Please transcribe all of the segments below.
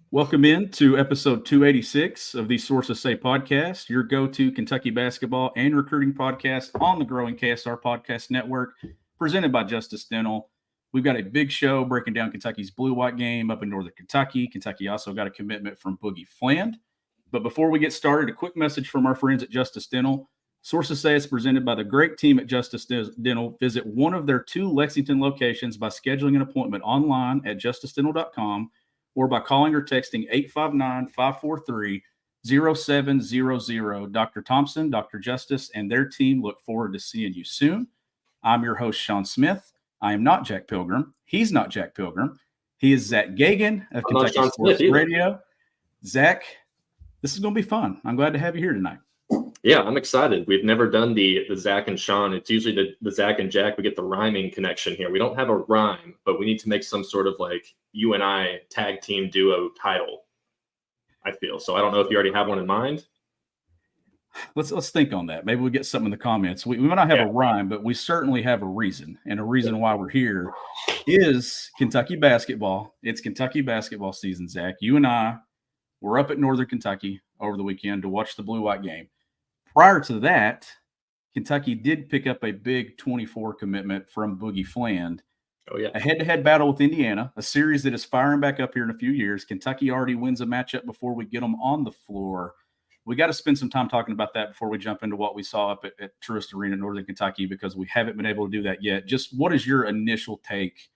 Welcome in to episode 286 of the Sources Say podcast, your go-to Kentucky basketball and recruiting podcast on the growing KSR Podcast Network, presented by Justice Dental. We've got a big show breaking down Kentucky's blue-white game up in Northern Kentucky. Kentucky also got a commitment from Boogie Fland. But before we get started, a quick message from our friends at Justice Dental. Sources say it's presented by the great team at Justice Dental. Visit one of their 2 Lexington locations by scheduling an appointment online at justicedental.com or by calling or texting 859-543-0700. Dr. Thompson, Dr. Justice, and their team look forward to seeing you soon. I'm your host, Sean Smith. I am not Jack Pilgrim. He's not Jack Pilgrim. He is Zach Gagan of Kentucky Sports Radio. Zach, this is going to be fun. I'm glad to have you here tonight. Yeah, I'm excited. We've never done the Zach and Sean. It's usually the Zach and Jack. We get the rhyming connection here. We don't have a rhyme, but we need to make some sort of like you and I tag team duo title, I feel. So I don't know if you already have one in mind. Let's think on that. Maybe we'll get something in the comments. We might not have a rhyme, but we certainly have a reason. And a reason why we're here is Kentucky basketball. It's Kentucky basketball season, Zach. You and I were up at Northern Kentucky over the weekend to watch the blue-white game. Prior to that, Kentucky did pick up a big 24 commitment from Boogie Fland. Oh, yeah. A head-to-head battle with Indiana, a series that is firing back up here in a few years. Kentucky already wins a matchup before we get them on the floor. We got to spend some time talking about that before we jump into what we saw up at Truist Arena, Northern Kentucky, because we haven't been able to do that yet. Just what is your initial take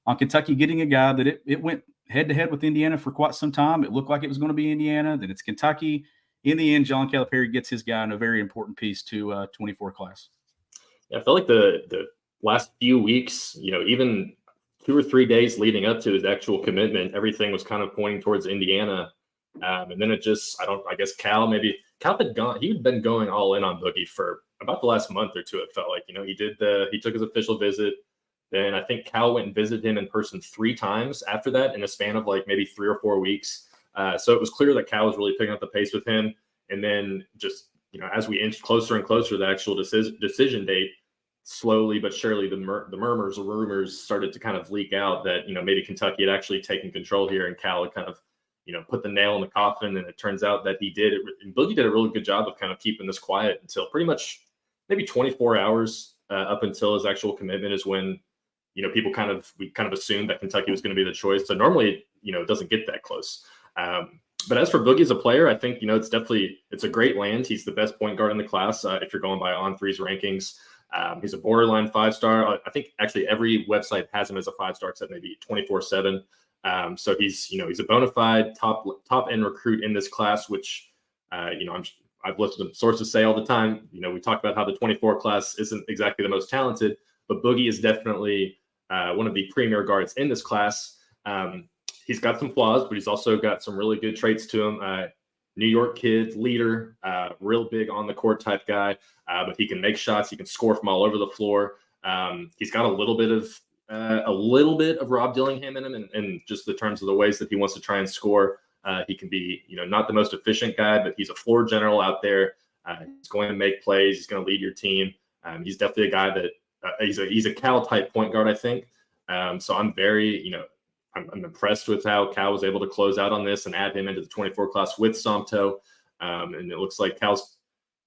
on Kentucky getting a guy that it went head-to-head with Indiana for quite some time? It looked like it was going to be Indiana, then it's Kentucky. In the end, John Calipari gets his guy in a very important piece to 24 class. Yeah, I feel like the last few weeks, even 2 or 3 days leading up to his actual commitment, everything was kind of pointing towards Indiana. And then it just, I guess Cal he'd been going all in on Boogie for about the last month or two. It felt like, he took his official visit. Then I think Cal went and visited him in person 3 times after that in a span of like maybe 3 or 4 weeks. So it was clear that Cal was really picking up the pace with him. And then just, as we inched closer and closer to the actual decision date, slowly but surely the murmurs or rumors started to kind of leak out that, maybe Kentucky had actually taken control here and Cal had kind of, put the nail in the coffin. And it turns out that he did it. And Boogie did a really good job of kind of keeping this quiet until pretty much maybe 24 hours up until his actual commitment is when, we kind of assumed that Kentucky was going to be the choice. So normally, it doesn't get that close. But as for Boogie as a player, I think, it's a great land. He's the best point guard in the class. If you're going by On3's rankings, he's a borderline 5-star. I think actually every website has him as a 5-star except maybe 24/7. So he's a bona fide top end recruit in this class, which, I've listened to sources say all the time. We talk about how the 24 class isn't exactly the most talented, but Boogie is definitely one of the premier guards in this class. He's got some flaws, but he's also got some really good traits to him. New York kid, leader, real big on the court type guy, but he can make shots. He can score from all over the floor. He's got a little bit of Rob Dillingham in him, and just the terms of the ways that he wants to try and score. He can be, not the most efficient guy, but he's a floor general out there. He's going to make plays. He's going to lead your team. He's definitely a guy that he's a Cal type point guard, I think. So I'm very, I'm impressed with how Cal was able to close out on this and add him into the 24 class with Somto. And it looks like Cal's,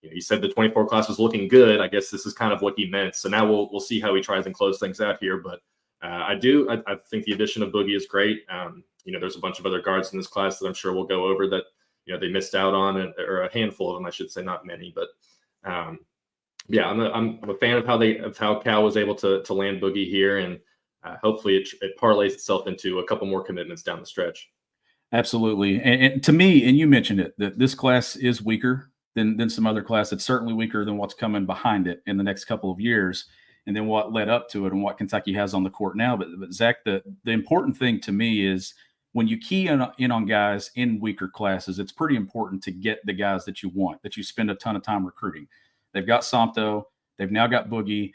he said the 24 class was looking good. I guess this is kind of what he meant. So now we'll see how he tries and close things out here. But I think the addition of Boogie is great. There's a bunch of other guards in this class that I'm sure we'll go over that, they missed out on, or a handful of them, I should say, not many. But I'm a fan of how Cal was able to land Boogie here. And hopefully it parlays itself into a couple more commitments down the stretch. Absolutely. And to me, and you mentioned it, that this class is weaker than some other class. It's certainly weaker than what's coming behind it in the next couple of years, and then what led up to it and what Kentucky has on the court now. But Zach, the important thing to me is when you key in on guys in weaker classes, it's pretty important to get the guys that you want, that you spend a ton of time recruiting. They've got Somto. They've now got Boogie.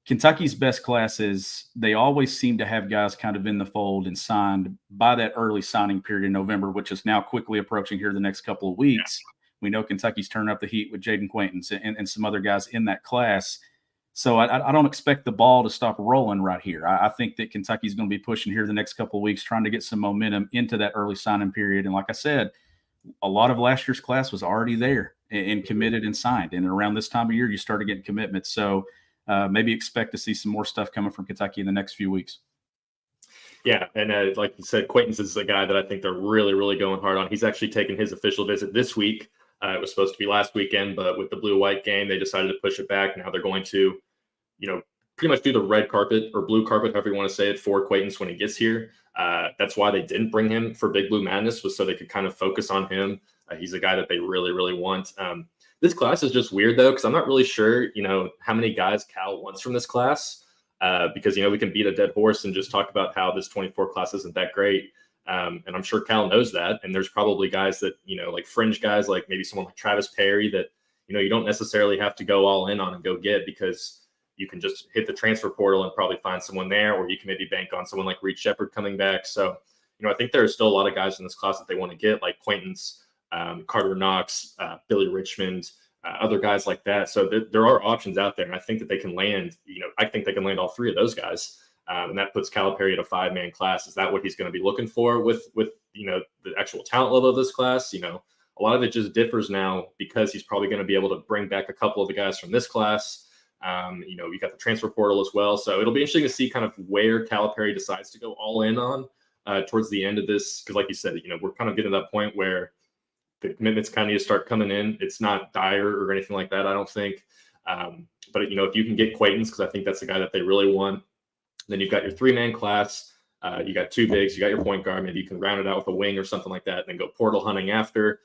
Kentucky's best classes, they always seem to have guys kind of in the fold and signed by that early signing period in November, which is now quickly approaching here the next couple of weeks. We know Kentucky's turning up the heat with Jaden Quaintance and some other guys in that class. So I don't expect the ball to stop rolling right here. I think that Kentucky's going to be pushing here the next couple of weeks, trying to get some momentum into that early signing period. And like I said, a lot of last year's class was already there and committed and signed. And around this time of year, you started getting commitments. So maybe expect to see some more stuff coming from Kentucky in the next few weeks. Yeah, and like you said, Quaintance is a guy that I think they're really, really going hard on. He's actually taken his official visit this week. It was supposed to be last weekend, but with the blue-white game, they decided to push it back. Now they're going to, pretty much do the red carpet or blue carpet, however you want to say it, for Quaintance when he gets here. That's why they didn't bring him for Big Blue Madness, was so they could kind of focus on him. He's a guy that they really, really want. This class is just weird, though, because I'm not really sure, how many guys Cal wants from this class. Because, we can beat a dead horse and just talk about how this 24 class isn't that great. And I'm sure Cal knows that. And there's probably guys that, like fringe guys, like maybe someone like Travis Perry that, you don't necessarily have to go all in on and go get, because you can just hit the transfer portal and probably find someone there, or you can maybe bank on someone like Reed Shepard coming back. So, I think there are still a lot of guys in this class that they want to get, like Quaintance, Carter Knox, Billy Richmond, other guys like that. So there are options out there. And I think that they can land, I think they can land all three of those guys. And that puts Calipari at a 5-man class. Is that what he's going to be looking for with the actual talent level of this class? A lot of it just differs now, because he's probably going to be able to bring back a couple of the guys from this class. You got the transfer portal as well. So it'll be interesting to see kind of where Calipari decides to go all in on towards the end of this. Because like you said, we're kind of getting to that point where the commitments kind of need to start coming in. It's not dire or anything like that, I don't think. But, if you can get Quaintance, because I think that's the guy that they really want, then you've got your 3-man class. You got 2 bigs, you got your point guard. Maybe you can round it out with a wing or something like that, and then go portal hunting after,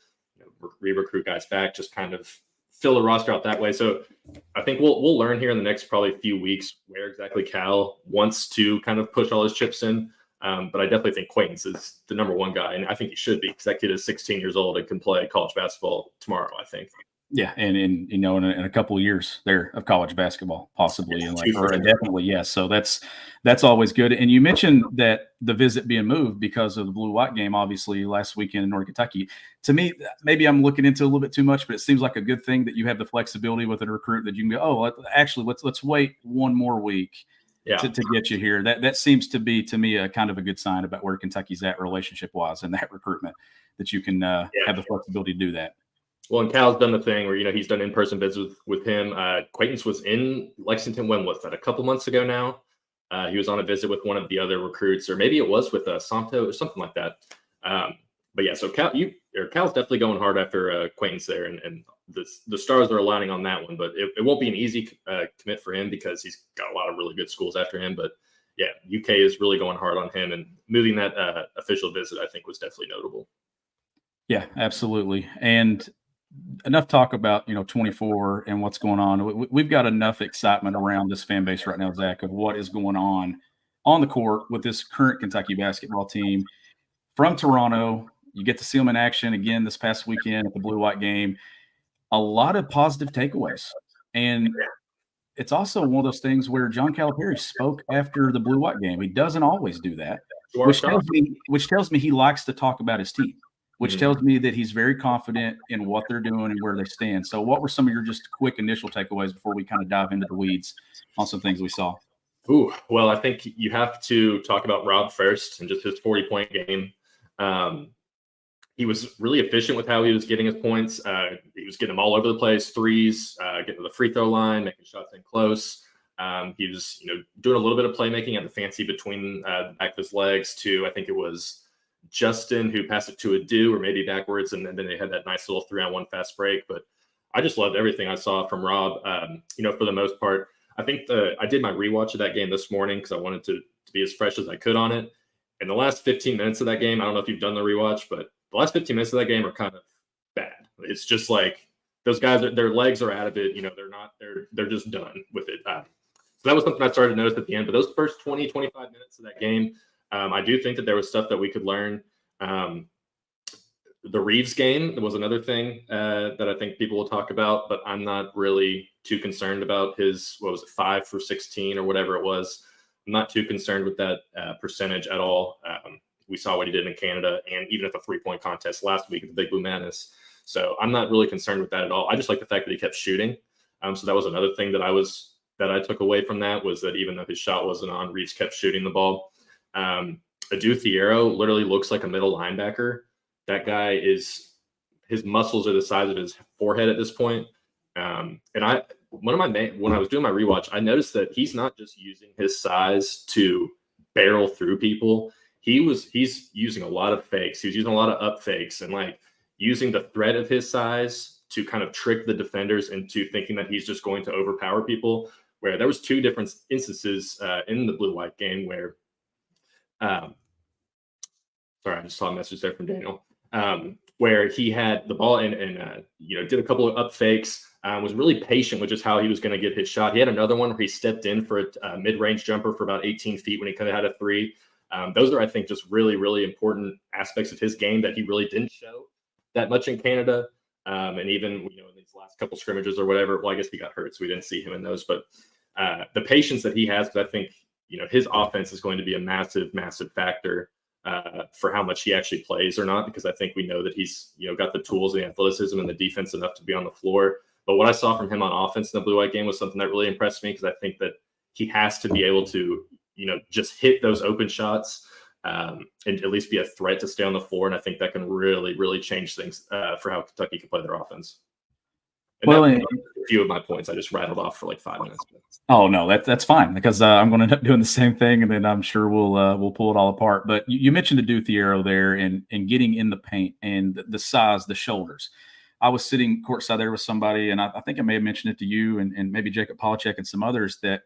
re-recruit guys back, just kind of fill the roster out that way. So I think we'll learn here in the next probably few weeks where exactly Cal wants to kind of push all his chips in. But I definitely think Quaintance is the number one guy, and I think he should be, because that kid is 16 years old and can play college basketball tomorrow, I think. Yeah, and in a couple of years there of college basketball, possibly, and definitely, yes. So that's always good. And you mentioned that the visit being moved because of the blue-white game, obviously last weekend in Northern Kentucky. To me, maybe I'm looking into a little bit too much, but it seems like a good thing that you have the flexibility with a recruit that you can go, let's wait one more week. Yeah. To get you here. That seems to be, to me, a kind of a good sign about where Kentucky's at relationship-wise and that recruitment, that you can have the flexibility to do that. Well, and Cal's done the thing where, he's done in-person visits with him. Quaintance was in Lexington, when was that, a couple months ago now? He was on a visit with one of the other recruits, or maybe it was with Santo or something like that. But yeah, so Cal's definitely going hard after Quaintance there, and the stars are aligning on that one. But it won't be an easy commit for him, because he's got a lot of really good schools after him. But yeah, UK is really going hard on him, and moving that official visit, I think, was definitely notable. Yeah, absolutely. And enough talk about 24 and what's going on. We've got enough excitement around this fan base right now, Zach, of what is going on the court with this current Kentucky basketball team from Toronto. You get to see them in action again this past weekend at the blue-white game. A lot of positive takeaways, and it's also one of those things where John Calipari spoke after the blue-white game. He doesn't always do that, which tells me he likes to talk about his team, which tells me that he's very confident in what they're doing and where they stand. So what were some of your just quick initial takeaways before we kind of dive into the weeds on some things we saw? Well, I think you have to talk about Rob first and just his 40-point game. He was really efficient with how he was getting his points. He was getting them all over the place, threes, getting to the free throw line, making shots in close. He was, doing a little bit of playmaking at the fancy between the back of his legs to, I think it was Justin who passed it to Adu, or maybe backwards, and then they had that nice little 3-on-1 fast break. But I just loved everything I saw from Rob. For the most part, I think I did my rewatch of that game this morning because I wanted to be as fresh as I could on it. And the last 15 minutes of that game, I don't know if you've done the rewatch, but the last 15 minutes of that game are kind of bad. It's just like those guys, their legs are out of it. They're just done with it. So that was something I started to notice at the end. But those first 20, 25 minutes of that game, I do think that there was stuff that we could learn. The Reeves game was another thing that I think people will talk about, but I'm not really too concerned about his, 5 for 16 or whatever it was. I'm not too concerned with that percentage at all. We saw what he did in Canada and even at the 3-point contest last week at the Big Blue Madness. So I'm not really concerned with that at all. I just like the fact that he kept shooting. So that was another thing that that I took away from that was that even though his shot wasn't on, Reeves kept shooting the ball. Adu Thiero literally looks like a middle linebacker. That guy his muscles are the size of his forehead at this point. And when I was doing my rewatch, I noticed that he's not just using his size to barrel through people. He's using a lot of fakes. He was using a lot of up fakes and like using the threat of his size to kind of trick the defenders into thinking that he's just going to overpower people. Where there was two different instances in the blue-white game where, sorry, I just saw a message there from Daniel, where he had the ball and did a couple of up fakes, was really patient with just how he was going to get his shot. He had another one where he stepped in for a mid-range jumper for about 18 feet when he could have had a three. Those are, I think, just really, really important aspects of his game that he really didn't show that much in Canada. And even, in these last couple scrimmages or whatever, well, I guess he got hurt, so we didn't see him in those. But the patience that he has, because I think, his offense is going to be a massive, massive factor for how much he actually plays or not, because I think we know that he's, got the tools and the athleticism and the defense enough to be on the floor. But what I saw from him on offense in the blue-white game was something that really impressed me, because I think that he has to be able to, just hit those open shots and at least be a threat to stay on the floor. And I think that can really, really change things for how Kentucky can play their offense. And well, a few of my points I just rattled off for like 5 minutes. Oh no, that's fine, because I'm going to end up doing the same thing, and then I'm sure we'll pull it all apart. But you mentioned the Adu Thiero there and getting in the paint and the size, the shoulders. I was sitting courtside there with somebody, and I think I may have mentioned it to you and maybe Jacob Polachek and some others, that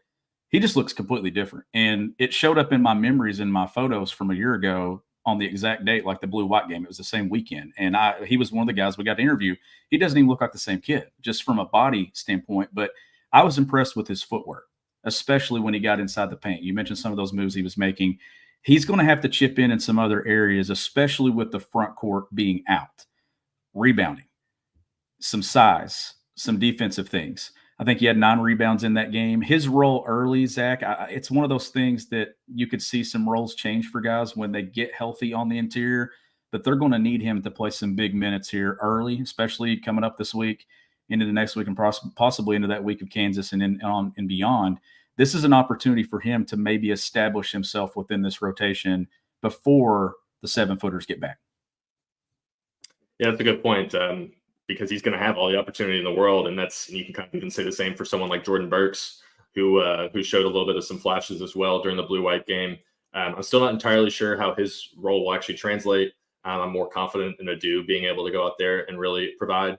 he just looks completely different. And it showed up in my memories in my photos from a year ago on the exact date, like the blue-white game. It was the same weekend. And he was one of the guys we got to interview. He doesn't even look like the same kid, just from a body standpoint. But I was impressed with his footwork, especially when he got inside the paint. You mentioned some of those moves he was making. He's going to have to chip in some other areas, especially with the front court being out. Rebounding, some size, some defensive things. I think he had 9 rebounds in that game. His role early, Zach, it's one of those things that you could see some roles change for guys when they get healthy on the interior, but they're going to need him to play some big minutes here early, especially coming up this week, into the next week, and possibly into that week of Kansas and on and beyond. This is an opportunity for him to maybe establish himself within this rotation before the 7-footers get back. Yeah, that's a good point. Because he's going to have all the opportunity in the world. And you can kind of even say the same for someone like Jordan Burks, who showed a little bit of some flashes as well during the blue-white game. I'm still not entirely sure how his role will actually translate. I'm more confident in Adu being able to go out there and really provide.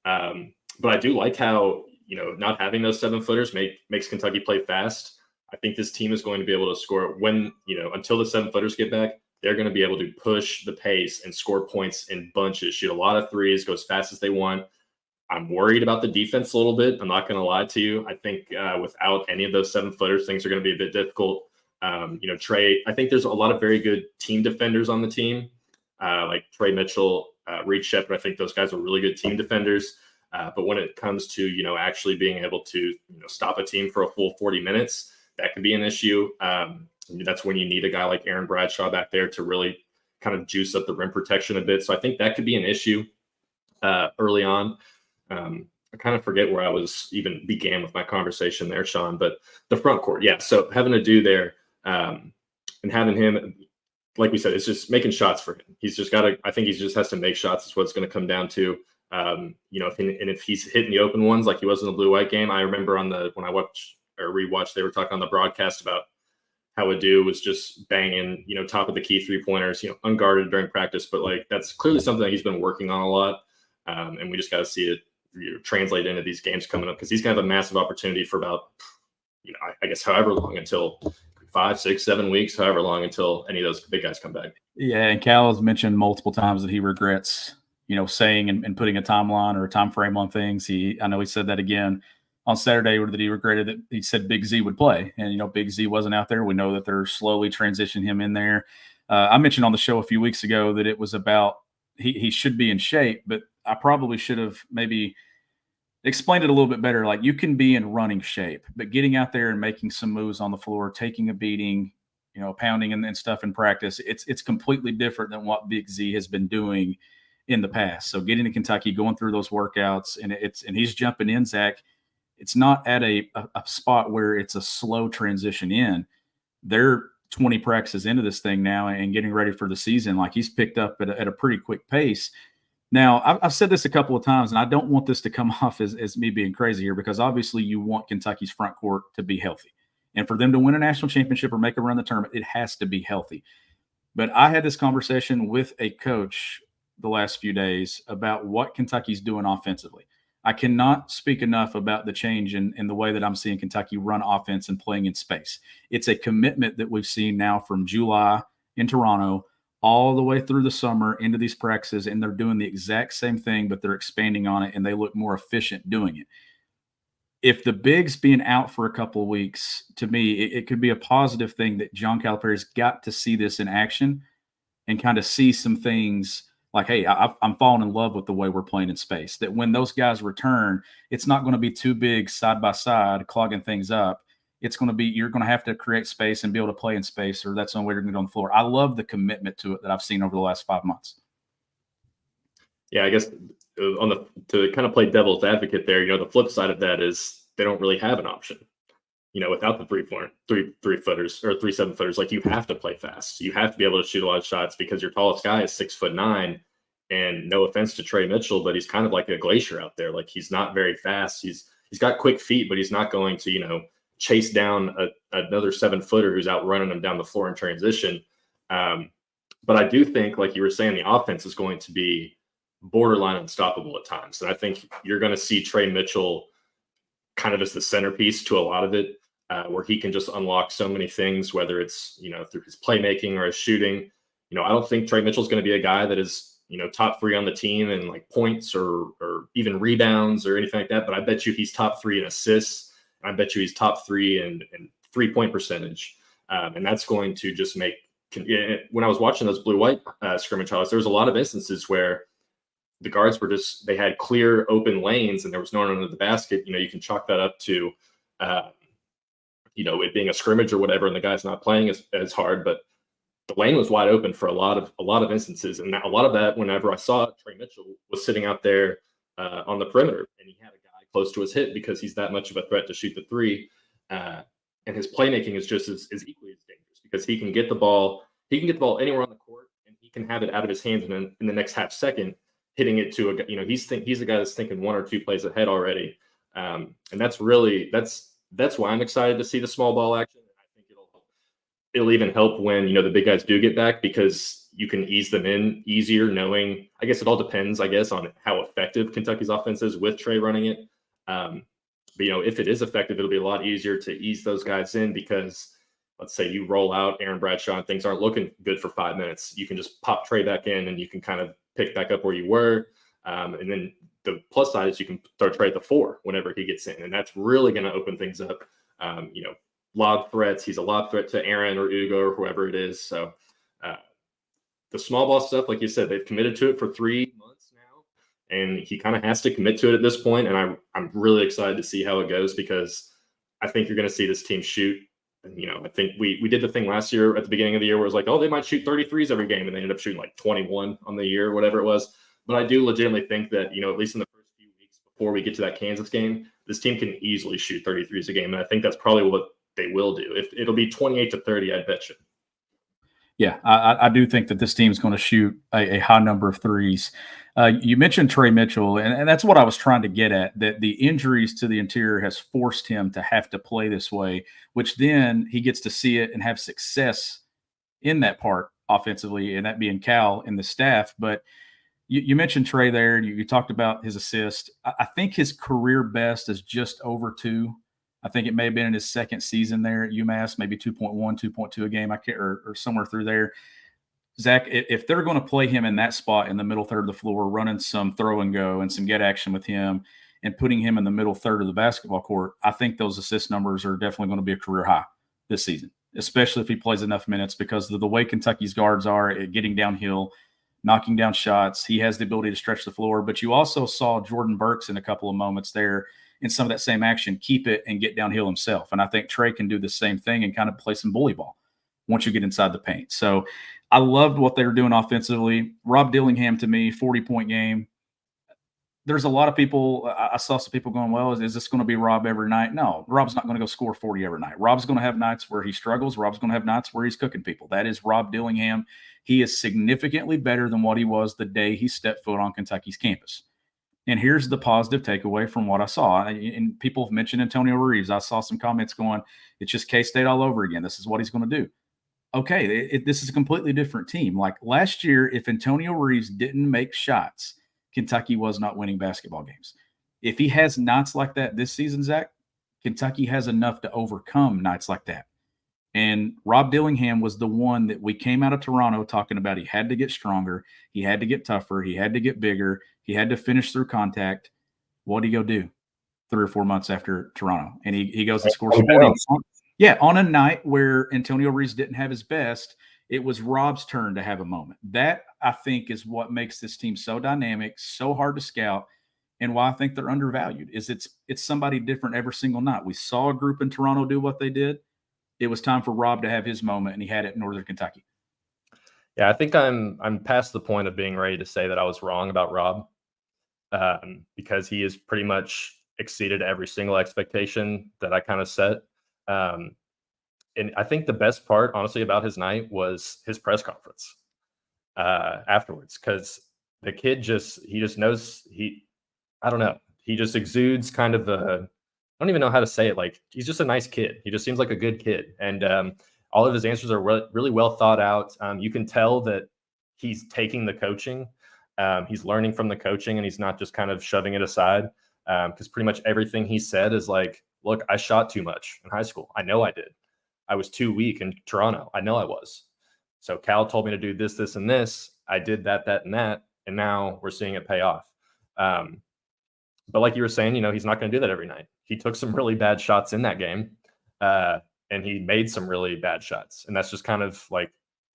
But I do like how, not having those 7-footers makes Kentucky play fast. I think this team is going to be able to score when, until the 7-footers get back. They're going to be able to push the pace and score points in bunches, shoot a lot of threes, go as fast as they want. I'm worried about the defense a little bit. I'm not going to lie to you. I think without any of those 7-footers, things are going to be a bit difficult. Trey, I think there's a lot of very good team defenders on the team, like Trey Mitchell, Reed Shepard. I think those guys are really good team defenders. But when it comes to, actually being able to stop a team for a full 40 minutes, that could be an issue. That's when you need a guy like Aaron Bradshaw back there to really kind of juice up the rim protection a bit. So I think that could be an issue early on. I kind of forget where I was even began with my conversation there, Sean, but the front court. Yeah. So having to do there and having him, like we said, it's just making shots for him. He's just got to, I think he just has to make shots. Is what it's going to come down to. If he's hitting the open ones like he was in the blue-white game, I remember when I watched or rewatched, they were talking on the broadcast about how Adu was just banging, top of the key 3-pointers, unguarded during practice. But like, that's clearly something that he's been working on a lot. And we just got to see it translate into these games coming up, because he's going to have a massive opportunity for about, I guess, however long, until 5, 6, 7 weeks, however long until any of those big guys come back. Yeah. And Cal has mentioned multiple times that he regrets, saying and putting a timeline or a time frame on things. I know he said that again on Saturday, that he regretted that he said Big Z would play, and Big Z wasn't out there. We know that they're slowly transitioning him in there. I mentioned on the show a few weeks ago that it was about he should be in shape, but I probably should have maybe explained it a little bit better. Like, you can be in running shape, but getting out there and making some moves on the floor, taking a beating, pounding and stuff in practice, it's completely different than what Big Z has been doing in the past. So getting to Kentucky, going through those workouts, and he's jumping in, Zach. it's not at a spot where it's a slow transition in. They're 20 practices into this thing now and getting ready for the season. Like, he's picked up at a pretty quick pace. Now, I've said this a couple of times, and I don't want this to come off as me being crazy here, because obviously you want Kentucky's front court to be healthy. And for them to win a national championship or make a run the tournament, it has to be healthy. But I had this conversation with a coach the last few days about what Kentucky's doing offensively. I cannot speak enough about the change in the way that I'm seeing Kentucky run offense and playing in space. It's a commitment that we've seen now from July in Toronto all the way through the summer into these practices, and they're doing the exact same thing, but they're expanding on it, and they look more efficient doing it. If the bigs being out for a couple of weeks, to me, it could be a positive thing that John Calipari's got to see this in action and kind of see some things like, hey, I'm falling in love with the way we're playing in space. That when those guys return, it's not going to be two bigs side by side clogging things up. It's going to be, you're going to have to create space and be able to play in space, or that's the only way you're going to get on the floor. I love the commitment to it that I've seen over the last 5 months. Yeah, I guess to kind of play devil's advocate there, the flip side of that is they don't really have an option. Without the three footers or 3 7-footers, like, you have to play fast. You have to be able to shoot a lot of shots because your tallest guy is 6'9", and no offense to Trey Mitchell, but he's kind of like a glacier out there. Like, he's not very fast. He's got quick feet, but he's not going to chase down another 7-footer who's out running him down the floor in transition. But I do think, like you were saying, the offense is going to be borderline unstoppable at times. And I think you're going to see Trey Mitchell kind of as the centerpiece to a lot of it, where he can just unlock so many things, whether it's, through his playmaking or his shooting. I don't think Trey Mitchell's going to be a guy that is, top 3 on the team in like points or even rebounds or anything like that. But I bet you he's top 3 in assists. I bet you he's top 3 in 3-point percentage. And that's going to just make, when I was watching those blue-white scrimmage highlights, there was a lot of instances where the guards were they had clear open lanes and there was no one under the basket. You can chalk that up to, it being a scrimmage or whatever, and the guy's not playing as hard, but the lane was wide open for a lot of instances. And a lot of that, whenever I saw it, Trey Mitchell was sitting out there on the perimeter, and he had a guy close to his hip because he's that much of a threat to shoot the 3. And his playmaking is just as equally as dangerous because he can get the ball anywhere on the court, and he can have it out of his hands in the next half second, hitting it to a, he's a guy that's thinking 1 or 2 plays ahead already. And that's why I'm excited to see the small ball action. And I think it'll even help when, the big guys do get back, because you can ease them in easier, knowing, I guess it all depends, on how effective Kentucky's offense is with Trey running it. But, if it is effective, it'll be a lot easier to ease those guys in, because let's say you roll out Aaron Bradshaw and things aren't looking good for 5 minutes. You can just pop Trey back in and you can kind of pick back up where you were. And then the plus side is you can start Trey at the 4 whenever he gets in. And that's really going to open things up. Lob threats. He's a lob threat to Aaron or Ugo or whoever it is. So the small ball stuff, like you said, they've committed to it for 3 months now. And he kind of has to commit to it at this point. And I'm really excited to see how it goes, because I think you're going to see this team shoot. And, I think we did the thing last year at the beginning of the year where it was like, oh, they might shoot 33s every game, and they ended up shooting like 21 on the year, whatever it was. But I do legitimately think that, at least in the first few weeks before we get to that Kansas game, this team can easily shoot 33s a game. And I think that's probably what they will do. If it'll be 28-30, I bet you. Yeah, I do think that this team is going to shoot a high number of threes. You mentioned Trey Mitchell, and that's what I was trying to get at, that the injuries to the interior has forced him to have to play this way, which then he gets to see it and have success in that part offensively, and that being Cal and the staff. But you mentioned Trey there, and you talked about his assist. I think his career best is just over 2. I think it may have been in his second season there at UMass, maybe 2.1, 2.2 a game, or somewhere through there. Zach, if they're going to play him in that spot in the middle third of the floor, running some throw and go and some get action with him and putting him in the middle third of the basketball court, I think those assist numbers are definitely going to be a career high this season, especially if he plays enough minutes, because of the way Kentucky's guards are at getting downhill, knocking down shots. He has the ability to stretch the floor. But you also saw Jordan Burks in a couple of moments there in some of that same action, keep it and get downhill himself. And I think Trey can do the same thing and kind of play some bully ball once you get inside the paint. So I loved what they were doing offensively. Rob Dillingham, to me, 40-point game. there's a lot of people. I saw some people going, well, is this going to be Rob every night? No, Rob's not going to go score 40 every night. Rob's going to have nights where he struggles. Rob's going to have nights where he's cooking people. That is Rob Dillingham. He is significantly better than what he was the day he stepped foot on Kentucky's campus. And here's the positive takeaway from what I saw. And people have mentioned Antonio Reeves. I saw some comments going, it's just K-State all over again. This is what he's going to do. Okay, this is a completely different team. Like last year, if Antonio Reeves didn't make shots, Kentucky was not winning basketball games. If he has nights like that this season, Zach, Kentucky has enough to overcome nights like that. And Rob Dillingham was the one that we came out of Toronto talking about. He had to get stronger. He had to get tougher. He had to get bigger. He had to finish through contact. What did he go do 3 or 4 months after Toronto? And he goes and scores 40. Yeah, on a night where Antonio Reeves didn't have his best, it was Rob's turn to have a moment. That, I think, is what makes this team so dynamic, so hard to scout, and why I think they're undervalued. Is it's somebody different every single night. We saw a group in Toronto do what they did. It was time for Rob to have his moment, and he had it in Northern Kentucky. Yeah, I think I'm past the point of being ready to say that I was wrong about Rob, because he has pretty much exceeded every single expectation that I kind of set. And I think the best part, honestly, about his night was his press conference afterwards, because the kid he just knows I don't know. He just exudes kind of I don't even know how to say it. Like, he's just a nice kid. He just seems like a good kid. And all of his answers are really well thought out. You can tell that he's taking the coaching. He's learning from the coaching, and he's not just kind of shoving it aside. Because pretty much everything he said is like, look, I shot too much in high school. I know I did. I was too weak in Toronto. I know I was. So Cal told me to do this, this, and this. I did that, and that. And now we're seeing it pay off. But like you were saying, he's not going to do that every night. He took some really bad shots in that game. And he made some really bad shots. And that's just kind of like,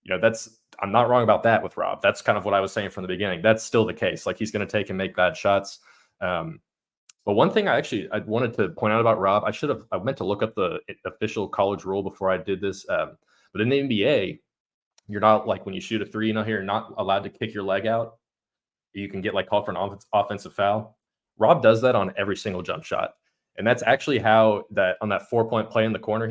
I'm not wrong about that with Rob. That's kind of what I was saying from the beginning. That's still the case. Like, he's going to take and make bad shots. But one thing I wanted to point out about Rob, I meant to look up the official college rule before I did this. But in the NBA, you're not, like, when you shoot a three, you're not allowed to kick your leg out. You can get called for an offensive foul. Rob does that on every single jump shot. And that's actually how on that 4-point play in the corner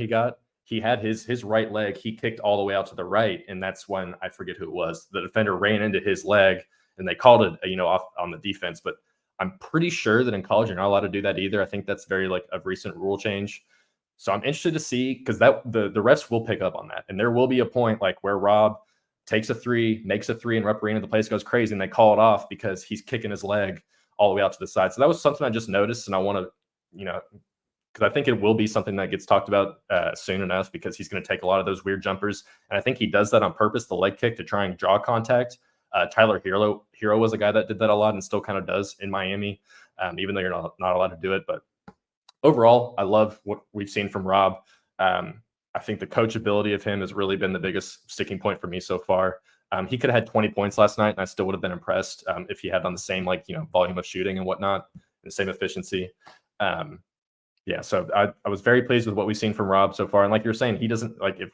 he had his right leg, he kicked all the way out to the right. And that's when, I forget who it was, the defender ran into his leg, and they called it, off on the defense. But I'm pretty sure that in college, you're not allowed to do that either. I think that's very a recent rule change. So I'm interested to see, because the refs will pick up on that. And there will be a point where Rob takes a three, makes a three, and Rep Arena, the place goes crazy, and they call it off because he's kicking his leg all the way out to the side. So that was something I just noticed, and I want to, because I think it will be something that gets talked about soon enough, because he's going to take a lot of those weird jumpers. And I think he does that on purpose, the leg kick, to try and draw contact. Tyler Hero was a guy that did that a lot and still kind of does in Miami, even though you're not allowed to do it. But overall, I love what we've seen from Rob. I think the coachability of him has really been the biggest sticking point for me so far. He could have had 20 points last night, and I still would have been impressed if he had on the same volume of shooting and whatnot, the same efficiency. So I was very pleased with what we've seen from Rob so far. And like you were saying, he doesn't if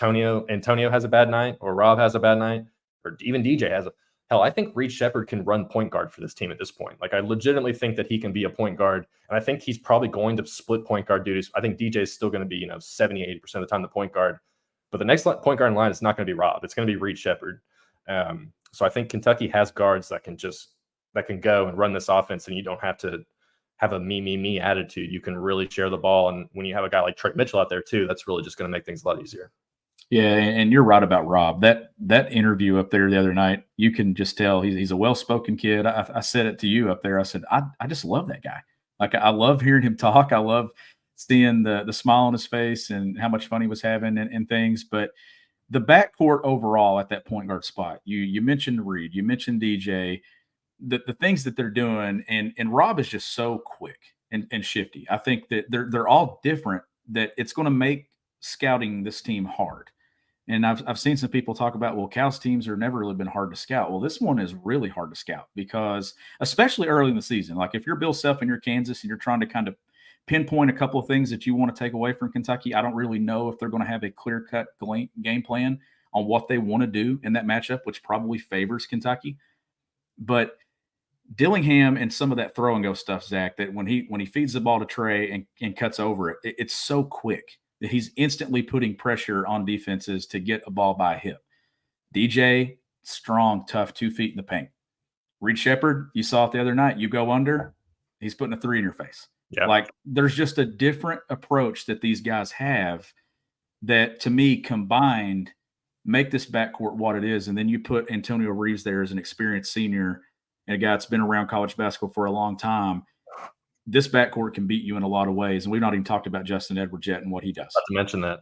Antonio has a bad night, or Rob has a bad night, or even DJ has I think Reed Shepherd can run point guard for this team at this point. I legitimately think that he can be a point guard, and I think he's probably going to split point guard duties. I think DJ is still going to be 70-80% of the time the point guard, but the next point guard in line is not going to be Rob. It's going to be Reed Shepherd. So I think Kentucky has guards that can go and run this offense, and you don't have to have a me attitude. You can really share the ball, and when you have a guy like Trey Mitchell out there too, that's really just going to make things a lot easier. Yeah, and you're right about Rob. That interview up there the other night, you can just tell he's a well-spoken kid. I said it to you up there. I said, I just love that guy. I love hearing him talk. I love seeing the smile on his face and how much fun he was having and things. But the backcourt overall at that point guard spot, you mentioned Reed, you mentioned DJ, the things that they're doing, and Rob is just so quick and shifty. I think that they're all different, that it's going to make scouting this team hard. And I've seen some people talk about, well, Cal's teams are never really been hard to scout. Well, this one is really hard to scout, because especially early in the season, if you're Bill Self and you're Kansas and you're trying to kind of pinpoint a couple of things that you want to take away from Kentucky, I don't really know if they're going to have a clear-cut game plan on what they want to do in that matchup, which probably favors Kentucky. But Dillingham and some of that throw and go stuff, Zach, that when he feeds the ball to Trey and cuts over it, it's so quick that he's instantly putting pressure on defenses to get a ball by a hip. DJ, strong, tough, 2 feet in the paint. Reed Shepherd, you saw it the other night. You go under, he's putting a 3 in your face. Yeah. Like, there's just a different approach that these guys have that, to me, combined, make this backcourt what it is. And then you put Antonio Reeves there as an experienced senior and a guy that's been around college basketball for a long time. This backcourt can beat you in a lot of ways. And we've not even talked about Justin Edwards yet and what he does. Not to mention that.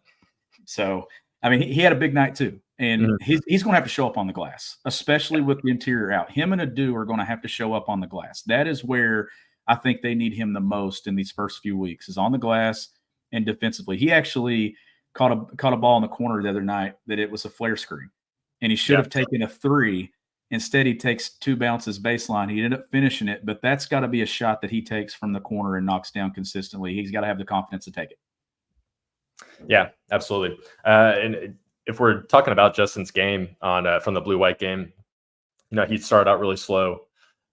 So, I mean, he had a big night too. And he's going to have to show up on the glass, especially with the interior out. Him and Adu are going to have to show up on the glass. That is where I think they need him the most in these first few weeks, is on the glass and defensively. He actually caught a ball in the corner the other night that it was a flare screen, and he should have taken a 3. Instead, he takes 2 bounces baseline. He ended up finishing it, but that's got to be a shot that he takes from the corner and knocks down consistently. He's got to have the confidence to take it. Yeah, absolutely. And if we're talking about Justin's game on from the blue-white game, he started out really slow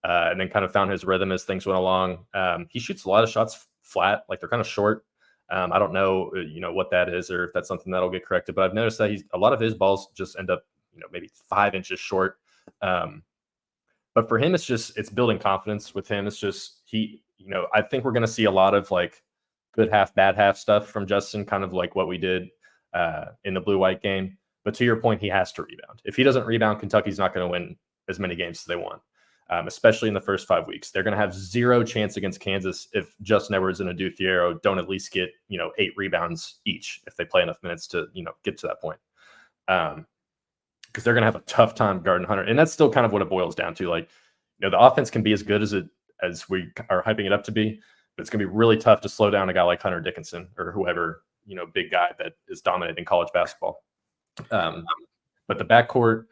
and then kind of found his rhythm as things went along. He shoots a lot of shots flat, like they're kind of short. I don't know, what that is, or if that's something that'll get corrected, but I've noticed that a lot of his balls just end up, maybe 5 inches short. But for him, it's building confidence with him. It's just, I think we're going to see a lot of like good half, bad half stuff from Justin, kind of like what we did in the blue-white game. But to your point, he has to rebound. If he doesn't rebound, Kentucky's not going to win as many games as they want, especially in the first 5 weeks. They're going to have 0 chance against Kansas if Justin Edwards and Adu Thiero don't at least get, 8 rebounds each if they play enough minutes to, get to that point. Because they're going to have a tough time guarding Hunter. And that's still kind of what it boils down to. Like, the offense can be as good as we are hyping it up to be, but it's going to be really tough to slow down a guy like Hunter Dickinson or whoever, big guy that is dominating college basketball. But the backcourt,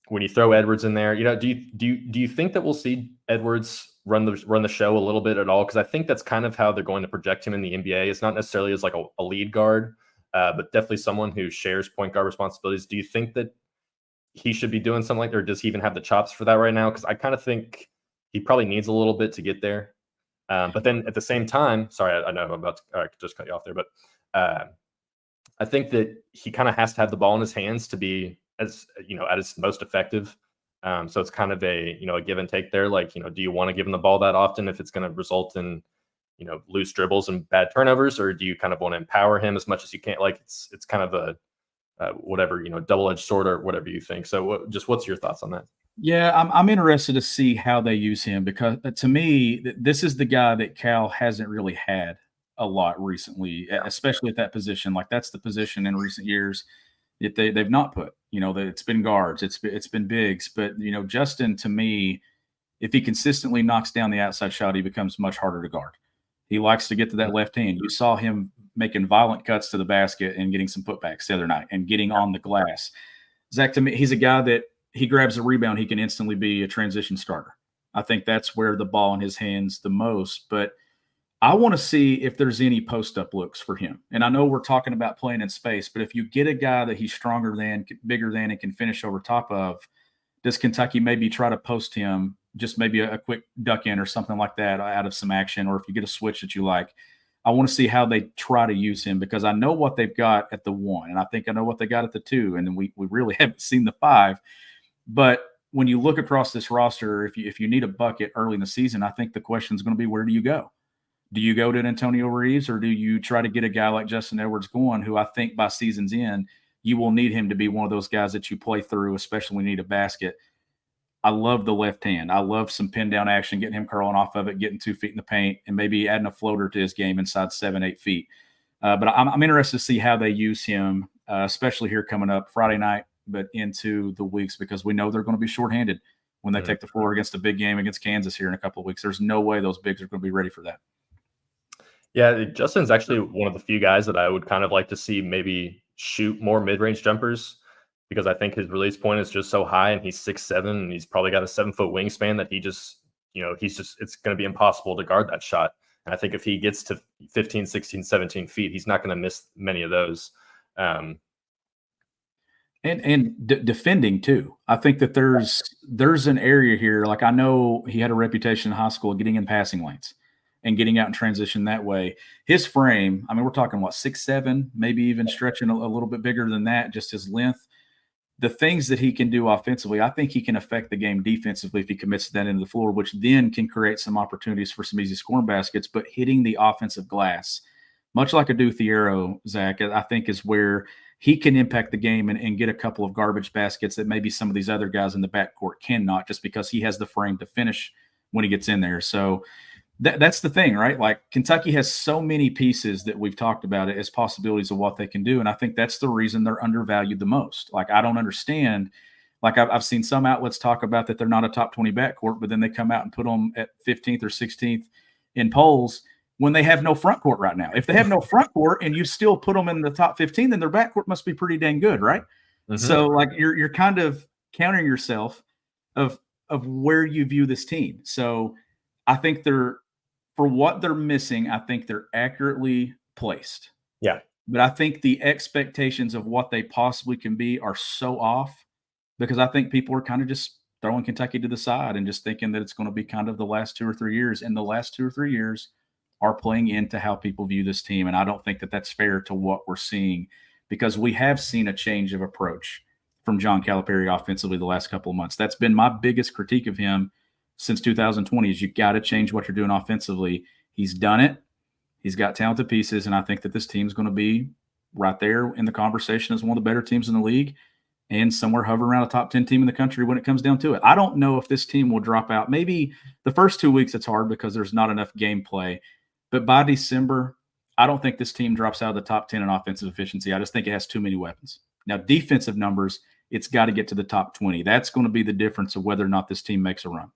when you throw Edwards in there, do you think that we'll see Edwards run the show a little bit at all? Because I think that's kind of how they're going to project him in the NBA. It's not necessarily as like a lead guard, but definitely someone who shares point guard responsibilities. Do you think that he should be doing something like that, or does he even have the chops for that right now? Because I kind of think he probably needs a little bit to get there. But then at the same time, sorry, I know I'm about to just cut you off there, but I think that he kind of has to have the ball in his hands to be as, at his most effective. So it's kind of a give and take there. Like, do you want to give him the ball that often if it's going to result in, loose dribbles and bad turnovers, or do you kind of want to empower him as much as you can? Like it's kind of a whatever, double-edged sword or whatever you think. So what's your thoughts on that? Yeah, I'm interested to see how they use him, because to me, this is the guy that Cal hasn't really had a lot recently, especially at that position. Like, that's the position in recent years that they've not put. It's been guards, it's been bigs, but Justin, to me, if he consistently knocks down the outside shot, he becomes much harder to guard. He likes to get to that left hand. You saw him making violent cuts to the basket and getting some putbacks the other night and getting on the glass. Zach, to me, he's a guy that he grabs a rebound, he can instantly be a transition starter. I think that's where the ball in his hands the most. But I want to see if there's any post-up looks for him. And I know we're talking about playing in space, but if you get a guy that he's stronger than, bigger than, and can finish over top of, does Kentucky maybe try to post him, just maybe a quick duck in or something like that out of some action, or if you get a switch that you like? I want to see how they try to use him, because I know what they've got at the 1, and I think I know what they got at the 2, and then we really haven't seen the 5. But when you look across this roster, if you need a bucket early in the season, I think the question is going to be, where do you go? Do you go to Antonio Reeves, or do you try to get a guy like Justin Edwards going, who I think by season's end, you will need him to be one of those guys that you play through, especially when you need a basket. I love the left hand. I love some pin down action, getting him curling off of it, getting 2 feet in the paint, and maybe adding a floater to his game inside 7-8 feet. But I'm interested to see how they use him, especially here coming up Friday night, but into the weeks, because we know they're going to be shorthanded when they take the floor against a big game against Kansas here in a couple of weeks. There's no way those bigs are going to be ready for that. Yeah, Justin's actually one of the few guys that I would kind of like to see maybe shoot more mid-range jumpers, because I think his release point is just so high, and he's 6'7", and he's probably got a 7-foot wingspan that it's going to be impossible to guard that shot. And I think if he gets to 15, 16, 17 feet, he's not going to miss many of those. And defending too. I think that there's an area here. Like, I know he had a reputation in high school of getting in passing lanes and getting out in transition that way. His frame, I mean, we're talking what, 6'7", maybe even stretching a little bit bigger than that, just his length. The things that he can do offensively, I think he can affect the game defensively if he commits that into the floor, which then can create some opportunities for some easy scoring baskets. But hitting the offensive glass, much like a Thiero, Zach, I think is where he can impact the game and get a couple of garbage baskets that maybe some of these other guys in the backcourt cannot, just because he has the frame to finish when he gets in there. So that's the thing, right? Like, Kentucky has so many pieces that we've talked about it as possibilities of what they can do. And I think that's the reason they're undervalued the most. Like, I don't understand. Like, I've seen some outlets talk about that they're not a top 20 backcourt, but then they come out and put them at 15th or 16th in polls when they have no front court right now. If they have no front court and you still put them in the top 15, then their backcourt must be pretty dang good, right? Mm-hmm. So, like, you're kind of countering yourself of where you view this team. So I think for what they're missing, I think they're accurately placed. Yeah. But I think the expectations of what they possibly can be are so off, because I think people are kind of just throwing Kentucky to the side and just thinking that it's going to be kind of the last 2 or 3 years. And the last 2 or 3 years are playing into how people view this team. And I don't think that that's fair to what we're seeing, because we have seen a change of approach from John Calipari offensively the last couple of months. That's been my biggest critique of him since 2020, is you got to change what you're doing offensively. He's done it. He's got talented pieces, and I think that this team's going to be right there in the conversation as one of the better teams in the league, and somewhere hovering around a top 10 team in the country when it comes down to it. I don't know if this team will drop out. Maybe the first 2 weeks it's hard because there's not enough gameplay. But by December, I don't think this team drops out of the top 10 in offensive efficiency. I just think it has too many weapons. Now, defensive numbers, it's got to get to the top 20. That's going to be the difference of whether or not this team makes a run.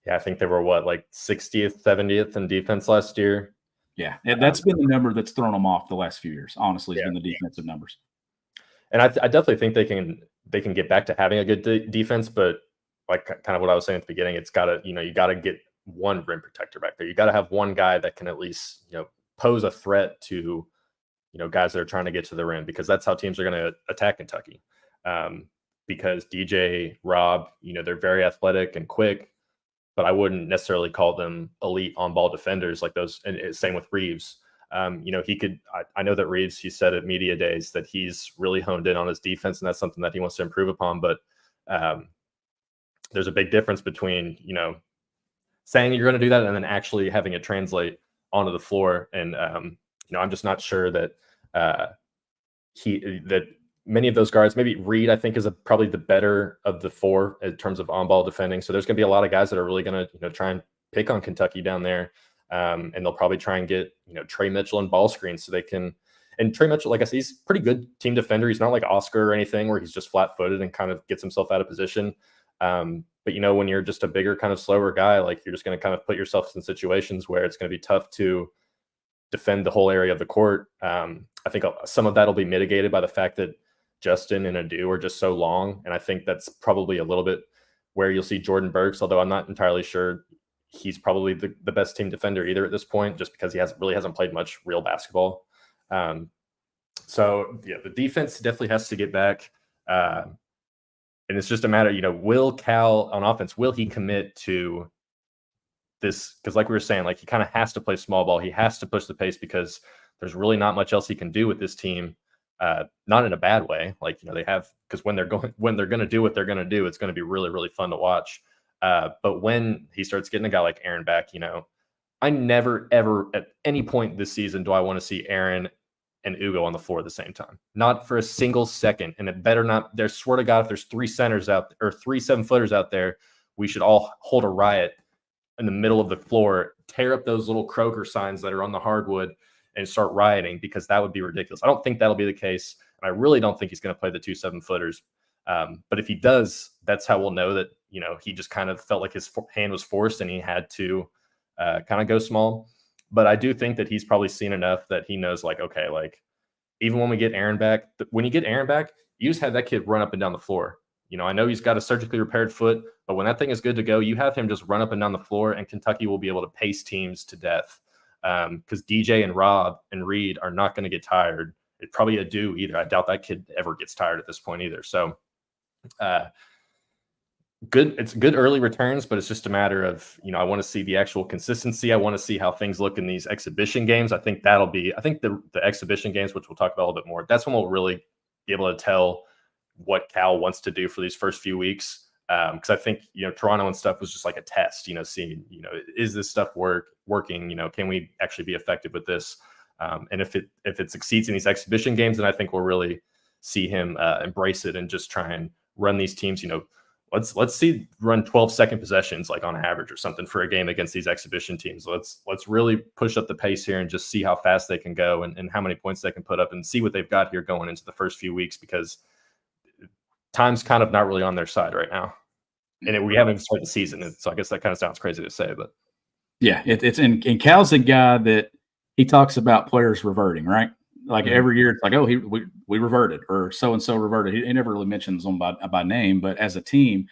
Yeah, I think they were, like 60th, 70th in defense last year. Yeah, and that's been the number that's thrown them off the last few years. Honestly, it's been the defensive numbers. And I definitely think they can get back to having a good defense, but like kind of what I was saying at the beginning, it's got to, you got to get one rim protector back there. You got to have one guy that can at least, pose a threat to, guys that are trying to get to the rim, because that's how teams are going to attack Kentucky. Because DJ, Rob, they're very athletic and quick, but I wouldn't necessarily call them elite on-ball defenders like those. And same with Reeves. He could. I know that Reeves, he said at media days that he's really honed in on his defense, and that's something that he wants to improve upon. But there's a big difference between saying you're going to do that and then actually having it translate onto the floor. And I'm just not sure that that many of those guards, maybe Reed, I think, is probably the better of the four in terms of on-ball defending. So there's going to be a lot of guys that are really going to try and pick on Kentucky down there. And they'll probably try and get, Trey Mitchell and ball screens so they can. And Trey Mitchell, like I said, he's a pretty good team defender. He's not like Oscar or anything where he's just flat-footed and kind of gets himself out of position. But, when you're just a bigger, kind of slower guy, like, you're just going to kind of put yourself in situations where it's going to be tough to defend the whole area of the court. I think some of that will be mitigated by the fact that Justin and Adu are just so long. And I think that's probably a little bit where you'll see Jordan Burks, although I'm not entirely sure he's probably the best team defender either at this point, just because he hasn't played much real basketball. So yeah, the defense definitely has to get back. And it's just a matter, will Cal on offense, will he commit to this? Because like we were saying, like, he kind of has to play small ball. He has to push the pace because there's really not much else he can do with this team. Not in a bad way. Like, they have, because when they're going to do what they're going to do, it's going to be really, really fun to watch. But when he starts getting a guy like Aaron back, I never, ever at any point this season do I want to see Aaron and Ugo on the floor at the same time. Not for a single second. And it better not. There's, swear to God, if there's 3 centers out or 3 7-footers out there, we should all hold a riot in the middle of the floor, tear up those little Kroger signs that are on the hardwood and start rioting, because that would be ridiculous. I don't think that'll be the case. And I really don't think he's going to play the 2 7-footers. But if he does, that's how we'll know that, he just kind of felt like his hand was forced and he had to kind of go small. But I do think that he's probably seen enough that he knows, like, okay, like, even when we get Aaron back, when you get Aaron back, you just have that kid run up and down the floor. I know he's got a surgically repaired foot, but when that thing is good to go, you have him just run up and down the floor, and Kentucky will be able to pace teams to death. Because DJ and Rob and Reed are not going to get tired, it's probably a do either. I doubt that kid ever gets tired at this point either. So good. It's good early returns, but it's just a matter of, I want to see the actual consistency. I want to see how things look in these exhibition games. I think the exhibition games, which we'll talk about a little bit more, that's when we'll really be able to tell what Cal wants to do for these first few weeks. Because I think, Toronto and stuff was just like a test, seeing, is this stuff working? Can we actually be effective with this? And if it succeeds in these exhibition games, then I think we'll really see him embrace it and just try and run these teams. Let's see run 12-second possessions like on average or something for a game against these exhibition teams. Let's really push up the pace here and just see how fast they can go and how many points they can put up and see what they've got here going into the first few weeks, because time's kind of not really on their side right now. And we haven't started the season. So I guess that kind of sounds crazy to say, but yeah, it's and Cal's a guy that he talks about players reverting, right? Like every year, it's like, oh, we reverted, or so and so reverted. He never really mentions them by name, but as a team.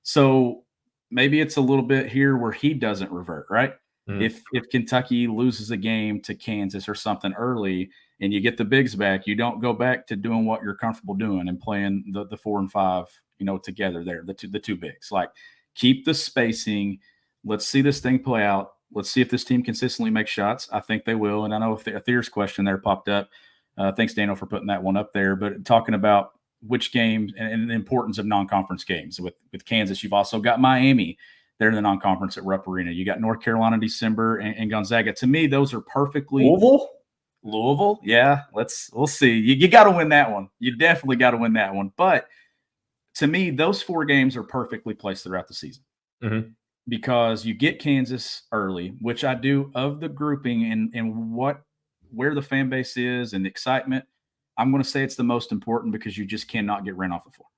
So maybe it's a little bit here where he doesn't revert, right? If Kentucky loses a game to Kansas or something early, and you get the bigs back, you don't go back to doing what you're comfortable doing and playing the 4 and 5, together there, the two bigs. Like, keep the spacing. Let's see this thing play out. Let's see if this team consistently makes shots. I think they will. And I know a Thier's question there popped up. Thanks, Daniel, for putting that one up there. But talking about which games and the importance of non-conference games. With Kansas, you've also got Miami. They're in the non-conference at Rupp Arena. You got North Carolina in December and Gonzaga. To me, those are perfectly Louisville. Yeah, we'll see. You got to win that one. You definitely got to win that one. But to me, those 4 games are perfectly placed throughout the season. Because you get Kansas early, which I do of the grouping and where the fan base is and the excitement. I'm going to say it's the most important because you just cannot get ran off the floor.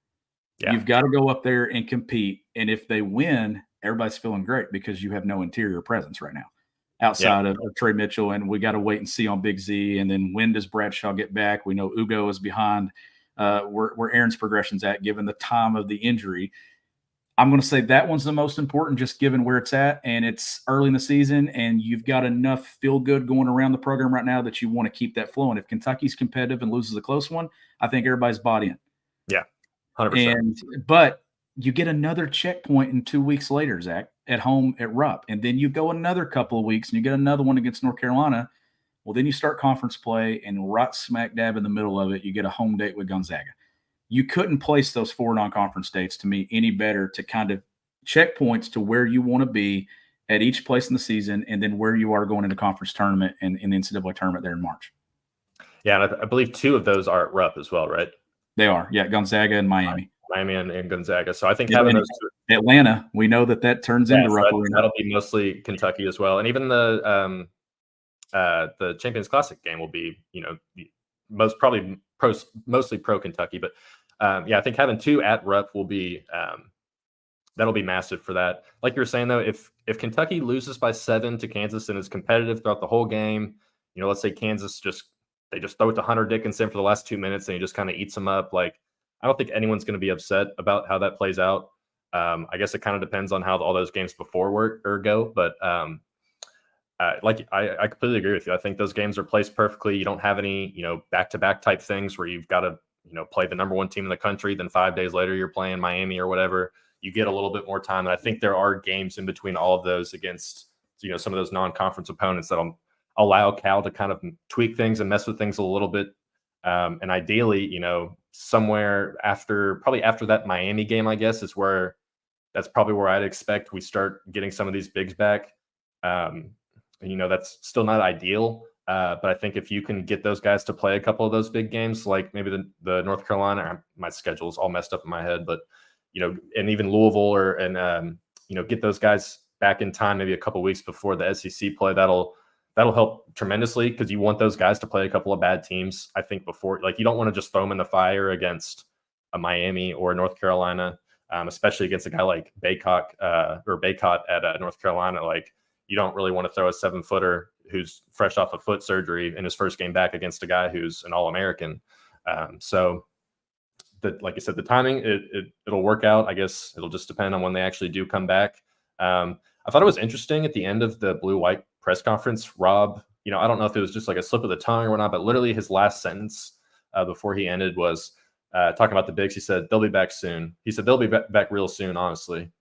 Yeah. You've got to go up there and compete. And if they win, everybody's feeling great because you have no interior presence right now outside of Trey Mitchell. And we got to wait and see on Big Z. And then when does Bradshaw get back? We know Ugo is behind where Aaron's progression's at, given the time of the injury. I'm going to say that one's the most important, just given where it's at, and it's early in the season, and you've got enough feel good going around the program right now that you want to keep that flowing. If Kentucky's competitive and loses a close one, I think everybody's bought in. Yeah, 100%. But you get another checkpoint in 2 weeks later, Zach, at home at Rupp, and then you go another couple of weeks and you get another one against North Carolina. Well, then you start conference play, and right smack dab in the middle of it, you get a home date with Gonzaga. You couldn't place those 4 non-conference dates to me any better to kind of checkpoints to where you want to be at each place in the season, and then where you are going into conference tournament and in the NCAA tournament there in March. Yeah, and I believe 2 of those are at Rupp as well, right? They are, yeah, Gonzaga and Miami. Miami and Gonzaga. So I think having those 2. Atlanta, we know that turns into Rupp. That'll be mostly Kentucky as well, and even the Champions Classic game will be, mostly pro Kentucky, but I think having 2 at Rupp will be that'll be massive for that. Like you were saying though, if Kentucky loses by 7 to Kansas and is competitive throughout the whole game, let's say Kansas just throw it to Hunter Dickinson for the last 2 minutes and he just kind of eats them up. Like, I don't think anyone's going to be upset about how that plays out. I guess it kind of depends on how all those games before go, but I completely agree with you. I think those games are placed perfectly. You don't have any, back-to-back type things where you've got to, play the number 1 team in the country. Then 5 days later, you're playing Miami or whatever. You get a little bit more time. And I think there are games in between all of those against, some of those non-conference opponents that'll allow Cal to kind of tweak things and mess with things a little bit. And ideally, somewhere probably after that Miami game, I guess, that's probably where I'd expect we start getting some of these bigs back. That's still not ideal. But I think if you can get those guys to play a couple of those big games, like maybe the North Carolina, my schedule's all messed up in my head, but, and even Louisville get those guys back in time, maybe a couple of weeks before the SEC play, that'll help tremendously, because you want those guys to play a couple of bad teams. I think before, you don't want to just throw them in the fire against a Miami or North Carolina, especially against a guy like Baycott at North Carolina. Like, you don't really want to throw a 7-footer who's fresh off of foot surgery in his first game back against a guy who's an All-American. So, like I said, the timing, it'll work out. I guess it'll just depend on when they actually do come back. I thought it was interesting at the end of the Blue-White press conference, Rob, I don't know if it was just like a slip of the tongue or whatnot, but literally his last sentence before he ended was talking about the bigs. He said they'll be back soon. He said they'll be back real soon. Honestly,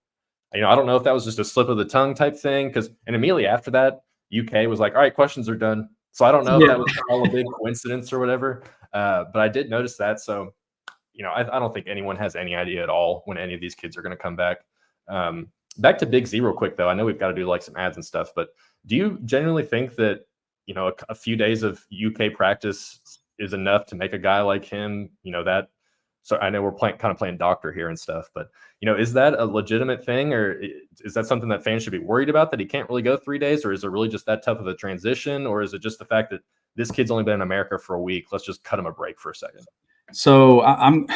I don't know if that was just a slip of the tongue type thing, and immediately after that, UK was like, all right, questions are done. So I don't know if that was all a big coincidence or whatever, but I did notice that. So, I don't think anyone has any idea at all when any of these kids are going to come back. Back to Big Z real quick, though. I know we've got to do like some ads and stuff, but do you genuinely think that, a few days of UK practice is enough to make a guy like him, so I know we're kind of playing doctor here and stuff, but is that a legitimate thing, or is that something that fans should be worried about, that he can't really go 3 days, or is it really just that tough of a transition, or is it just the fact that this kid's only been in America for a week? Let's just cut him a break for a second. So I'm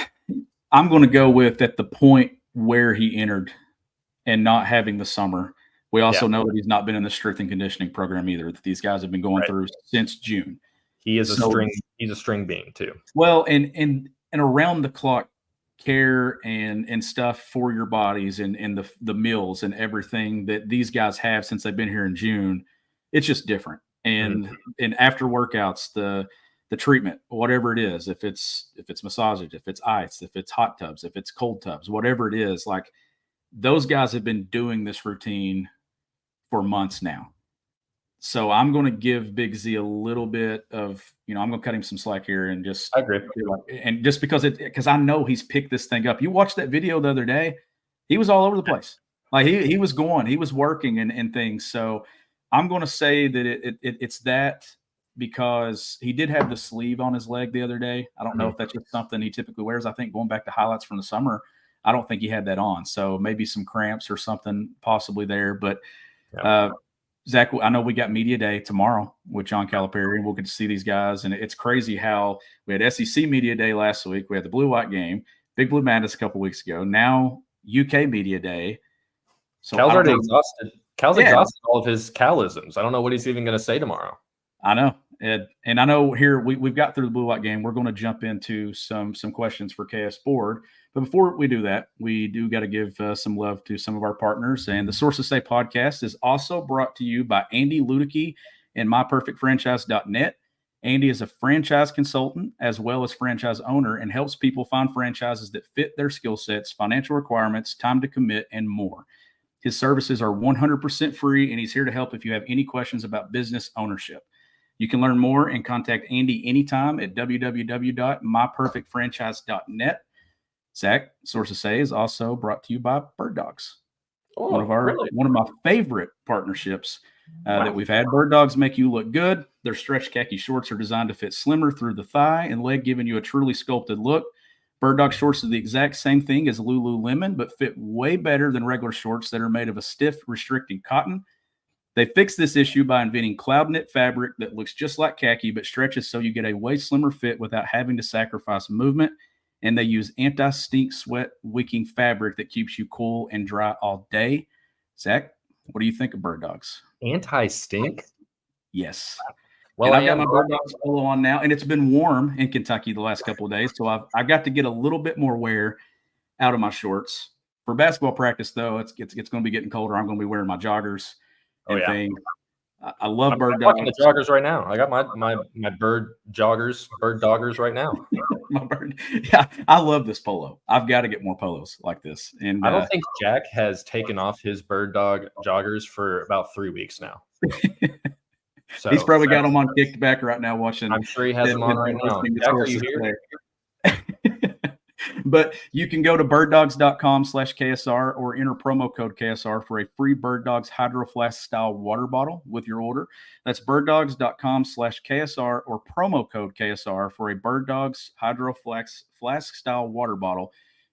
going to go with at the point where he entered and not having the summer. We also know that he's not been in the strength and conditioning program either, that these guys have been going through since June. He is he's a string bean too. Well, and around the clock care and stuff for your bodies and the meals and everything that these guys have since they've been here in June, it's just different. And after workouts, the treatment, whatever it is, if it's massages, if it's ice, if it's hot tubs, if it's cold tubs, whatever it is, like those guys have been doing this routine for months now. So I'm going to give Big Z a little bit of, I'm going to cut him some slack here and just, I agree. And just because I know he's picked this thing up. You watched that video the other day, he was all over the place. Like he was working and things. So I'm going to say that it's that, because he did have the sleeve on his leg the other day. I don't know if that's just something he typically wears. I think going back to highlights from the summer, I don't think he had that on. So maybe some cramps or something possibly there. But Zach, I know we got media day tomorrow with John Calipari, and we'll get to see these guys. And it's crazy how we had SEC media day last week. We had the Blue-White game, Big Blue Madness a couple weeks ago. Now UK media day. So Cal's already exhausted. Cal's exhausted all of his Calisms. I don't know what he's even going to say tomorrow. I know. And I know here we've got through the Blue-White game. We're going to jump into some questions for KS Board. But before we do that, we do got to give some love to some of our partners. And the Sources Say podcast is also brought to you by Andy Luedecke and MyPerfectFranchise.net. Andy is a franchise consultant as well as franchise owner and helps people find franchises that fit their skill sets, financial requirements, time to commit, and more. His services are 100% free, and he's here to help if you have any questions about business ownership. You can learn more and contact Andy anytime at www.myperfectfranchise.net. Zach, Sources Say is also brought to you by Bird Dogs. One of my favorite partnerships that we've had. Bird Dogs make you look good. Their stretch khaki shorts are designed to fit slimmer through the thigh and leg, giving you a truly sculpted look. Bird Dog shorts are the exact same thing as Lululemon, but fit way better than regular shorts that are made of a stiff, restricting cotton. They fixed this issue by inventing cloud knit fabric that looks just like khaki but stretches so you get a way slimmer fit without having to sacrifice movement. And they use anti-stink sweat wicking fabric that keeps you cool and dry all day. Zach, what do you think of Bird Dogs? Anti-stink? Yes. Well, I've got my Bird Dogs polo on now, and it's been warm in Kentucky the last couple of days, so I got to get a little bit more wear out of my shorts. For basketball practice, though, it's going to be getting colder. I'm going to be wearing my joggers and things. I love Bird Dogs. I'm the joggers right now. I got my bird doggers right now. Yeah, I love this polo. I've got to get more polos like this. And I don't think Jack has taken off his bird dog joggers for about 3 weeks now. So he's probably got them on kickback right now watching. I'm sure he has them on right now. Jack, are you here? But you can go to birddogs.com/KSR or enter promo code KSR for a free Bird Dogs Hydro Flask style water bottle with your order. That's birddogs.com/KSR or promo code KSR for a Bird Dogs Hydro Flask style water bottle.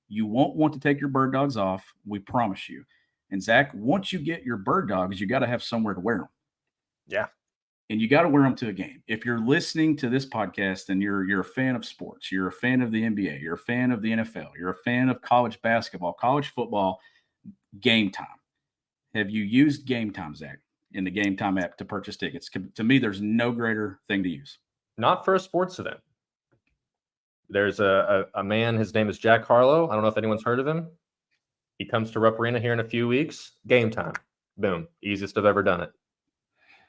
You won't want to take your Bird Dogs off, we promise you. And Zach, once you get your Bird Dogs, you got to have somewhere to wear them. Yeah. And you got to wear them to a game. If you're listening to this podcast and you're a fan of sports, you're a fan of the NBA, you're a fan of the NFL, you're a fan of college basketball, college football, Gametime. Have you used Gametime, Zach, in the Gametime app to purchase tickets? To me, there's no greater thing to use. Not for a sports event. There's a man, his name is Jack Harlow. I don't know if anyone's heard of him. He comes to Rupp Arena here in a few weeks. Gametime. Boom. Easiest I've ever done it.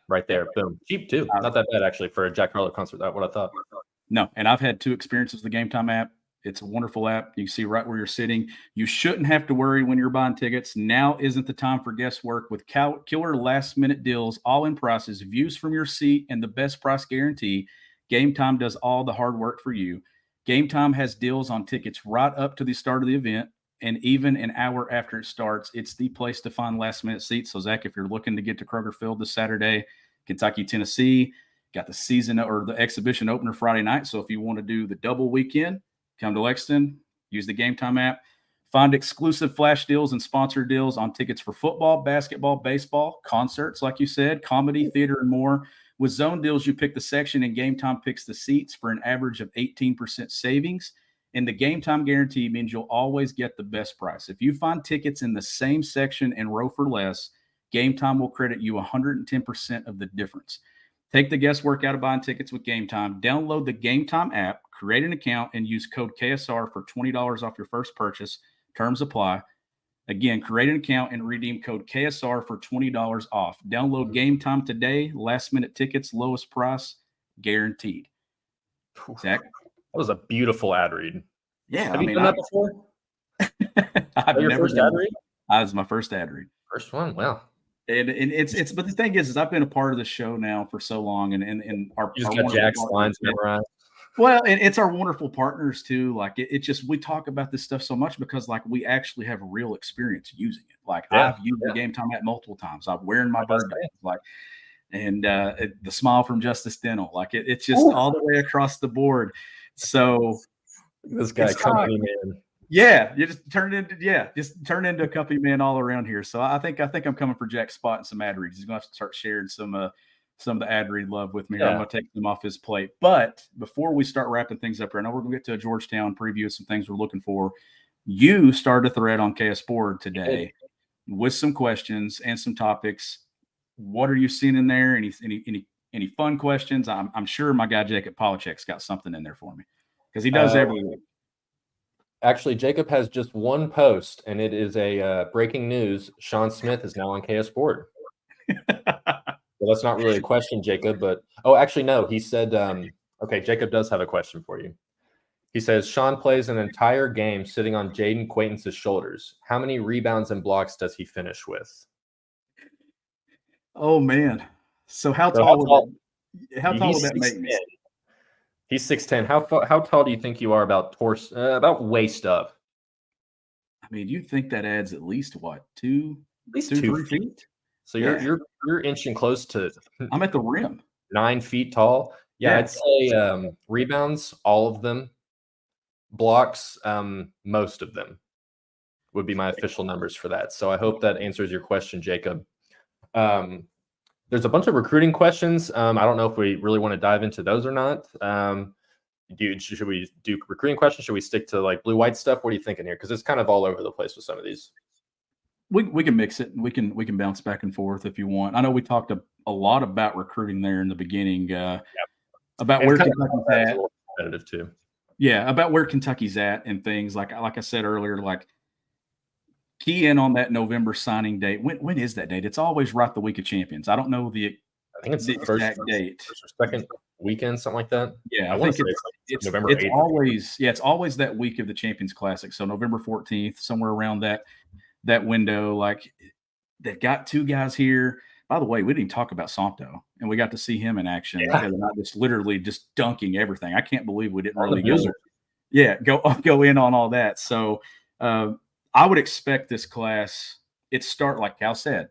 Right there. Boom. Cheap too. Not that bad actually for a Jack Harlow concert. That's what I thought. No, and I've had 2 experiences with the Gametime app. It's a wonderful app. You can see right where you're sitting. You shouldn't have to worry when you're buying tickets. Now isn't the time for guesswork with killer last-minute deals, all-in prices, views from your seat, and the best price guarantee. Gametime does all the hard work for you. Gametime has deals on tickets right up to the start of the event, and even an hour after it starts. It's the place to find last-minute seats. So, Zach, if you're looking to get to Kroger Field this Saturday, Kentucky, Tennessee, got the season or the exhibition opener Friday night. So if you want to do the double weekend, come to Lexington, use the Gametime app, find exclusive flash deals and sponsored deals on tickets for football, basketball, baseball, concerts, like you said, comedy, theater, and more. With zone deals, you pick the section and Gametime picks the seats for an average of 18% savings. And the Gametime guarantee means you'll always get the best price. If you find tickets in the same section and row for less, Gametime will credit you 110% of the difference. Take the guesswork out of buying tickets with Gametime. Download the Gametime app, create an account, and use code KSR for $20 off your first purchase. Terms apply. Again, create an account and redeem code KSR for $20 off. Download Gametime today. Last-minute tickets, lowest price, guaranteed. Zach? That was a beautiful ad read. Yeah. Have you done that before? I've your never first done ad read? That was my first ad read. First one? Wow. And it's but the thing is I've been a part of the show now for so long, and our You just our got Jack's wonderful lines partners, memorized. well, and it's our wonderful partners too. Like it just we talk about this stuff so much because like we actually have real experience using it. Like Yeah, I've used the Gametime app multiple times. I'm wearing my That's bird dogs, like, and the smile from Justice Dental. Like it's just all the way across the board. So This guy, it's company man. yeah, you just turn into a company man all around here. So I think I'm coming for Jack's spot and some ad reads. He's gonna have to start sharing some of the ad read love with me. Yeah. I'm gonna take them off his plate. But before we start wrapping things up here, I know we're gonna get to a Georgetown preview of some things we're looking for. You started a thread on KS Board today with some questions and some topics. What are you seeing in there? Any fun questions? I'm sure my guy Jacob Polachek's got something in there for me because he does every week. Actually, Jacob has just one post, and it is a breaking news. Sean Smith is now on KS Board. Well, that's not really a question, Jacob, but actually, no. He said, okay, Jacob does have a question for you. He says, Sean plays an entire game sitting on Jaden Quainton's shoulders. How many rebounds and blocks does he finish with? Oh man! So how tall would that make me? He's 6'10". How tall do you think you are about about waist up? I mean, you think that adds at least what, At least 3 feet? So you're inching close to. I'm at the rim. 9 feet tall. Yeah, I'd say rebounds, all of them. Blocks, most of them would be my official numbers for that. So I hope that answers your question, Jacob. There's a bunch of recruiting questions. I don't know if we really want to dive into those or not. Should we do recruiting questions? Should we stick to like blue-white stuff? What are you thinking here? Because it's kind of all over the place with some of these. We can mix it. We can bounce back and forth if you want. I know we talked a lot about recruiting there in the beginning. About where Kentucky's at. Competitive too. Yeah, about where Kentucky's at and things like I said earlier, like key in on that November signing date. When is that date? It's always right the week of champions. I don't know I think it's the exact date. First or second weekend, something like that. Yeah, I think it's November 8th. It's always that week of the Champions Classic. So November 14th, somewhere around that window. Like they've got 2 guys here. By the way, we didn't even talk about Santo, and we got to see him in action. Yeah. Not just literally just dunking everything. I can't believe we didn't really go in on all that. So I would expect this class. Like Cal said,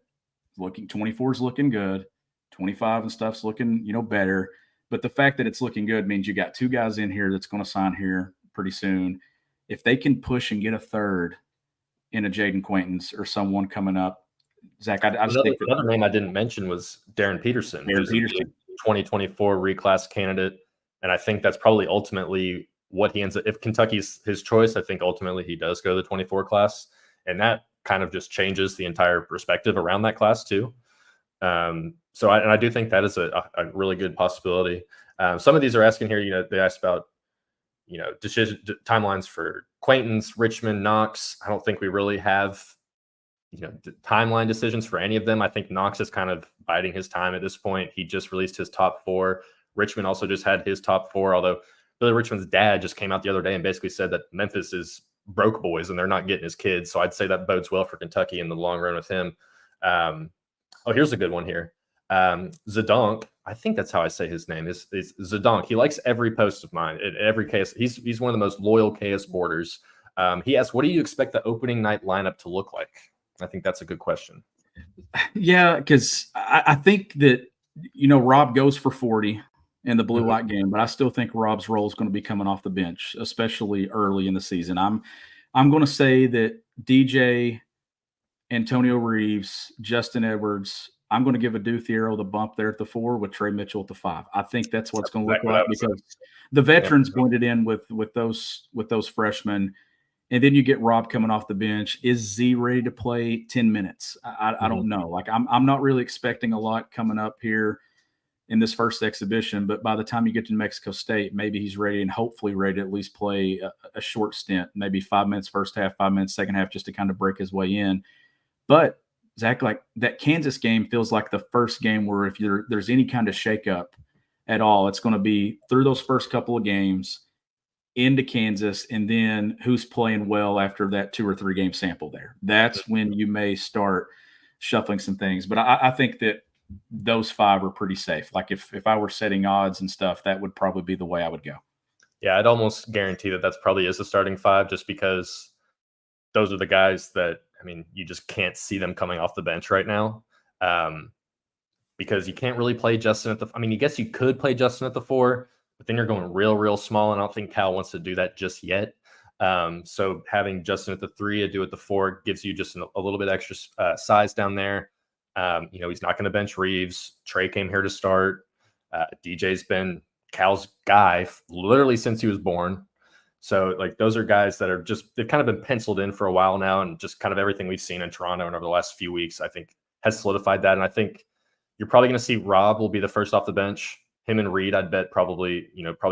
24 is looking good, 25 and stuff's looking better. But the fact that it's looking good means you got 2 guys in here that's going to sign here pretty soon. If they can push and get a third in a Jaden Quainton's or someone coming up. Zach, I just think another name I didn't mention was Darren Peterson. 2024 reclass candidate, and I think that's probably ultimately what he ends up. If Kentucky's his choice, I think ultimately he does go to the 24 class, and that kind of just changes the entire perspective around that class too. So I do think that is a really good possibility. Some of these are asking here. They asked about decision timelines for Quainton's, Richmond, Knox. I don't think we really have timeline decisions for any of them. I think Knox is kind of biding his time at this point. He just released his top 4. Richmond also just had his top 4, although Billy Richmond's dad just came out the other day and basically said that Memphis is broke boys and they're not getting his kids. So I'd say that bodes well for Kentucky in the long run with him. Here's a good one here. Zedonk, I think that's how I say his name, is Zedonk. He likes every post of mine at every KS. He's one of the most loyal KS boarders. He asked, what do you expect the opening night lineup to look like? I think that's a good question. Yeah, because I think that, Rob goes for 40 in the blue-white game, but I still think Rob's role is going to be coming off the bench, especially early in the season. I'm going to say that DJ, Antonio Reeves, Justin Edwards, I'm going to give Adu Thiero the bump there at the 4 with Trey Mitchell at the 5. I think that's what it's going to look like because the veterans blended in with those freshmen. And then you get Rob coming off the bench. Is Z ready to play 10 minutes? I don't know. Like I'm not really expecting a lot coming up here in this first exhibition, but by the time you get to New Mexico State, maybe he's ready and hopefully ready to at least play a short stint, maybe 5 minutes first half, 5 minutes second half, just to kind of break his way in. But Zach, like that Kansas game feels like the first game where if there's any kind of shakeup at all, it's going to be through those first couple of games into Kansas, and then who's playing well after that 2 or 3 game sample there. That's when you may start shuffling some things. But I think that those 5 are pretty safe. Like if I were setting odds and stuff, that would probably be the way I would go. Yeah, I'd almost guarantee that that's probably is the starting 5 just because those are the guys that, I mean, you just can't see them coming off the bench right now. Because you can't really play Justin at the – I mean, I guess you could play Justin at the 4, but then you're going real small, and I don't think Cal wants to do that just yet. So having Justin at the 3, Adu at the 4 gives you just a little bit extra size down there. He's not going to bench Reeves. Trey came here to start. DJ's been Cal's guy literally since he was born. So, like, those are guys that are just – they've kind of been penciled in for a while now, and just kind of everything we've seen in Toronto and over the last few weeks, I think, has solidified that. And I think you're probably going to see Rob will be the first off the bench. Him and Reed, I'd bet probably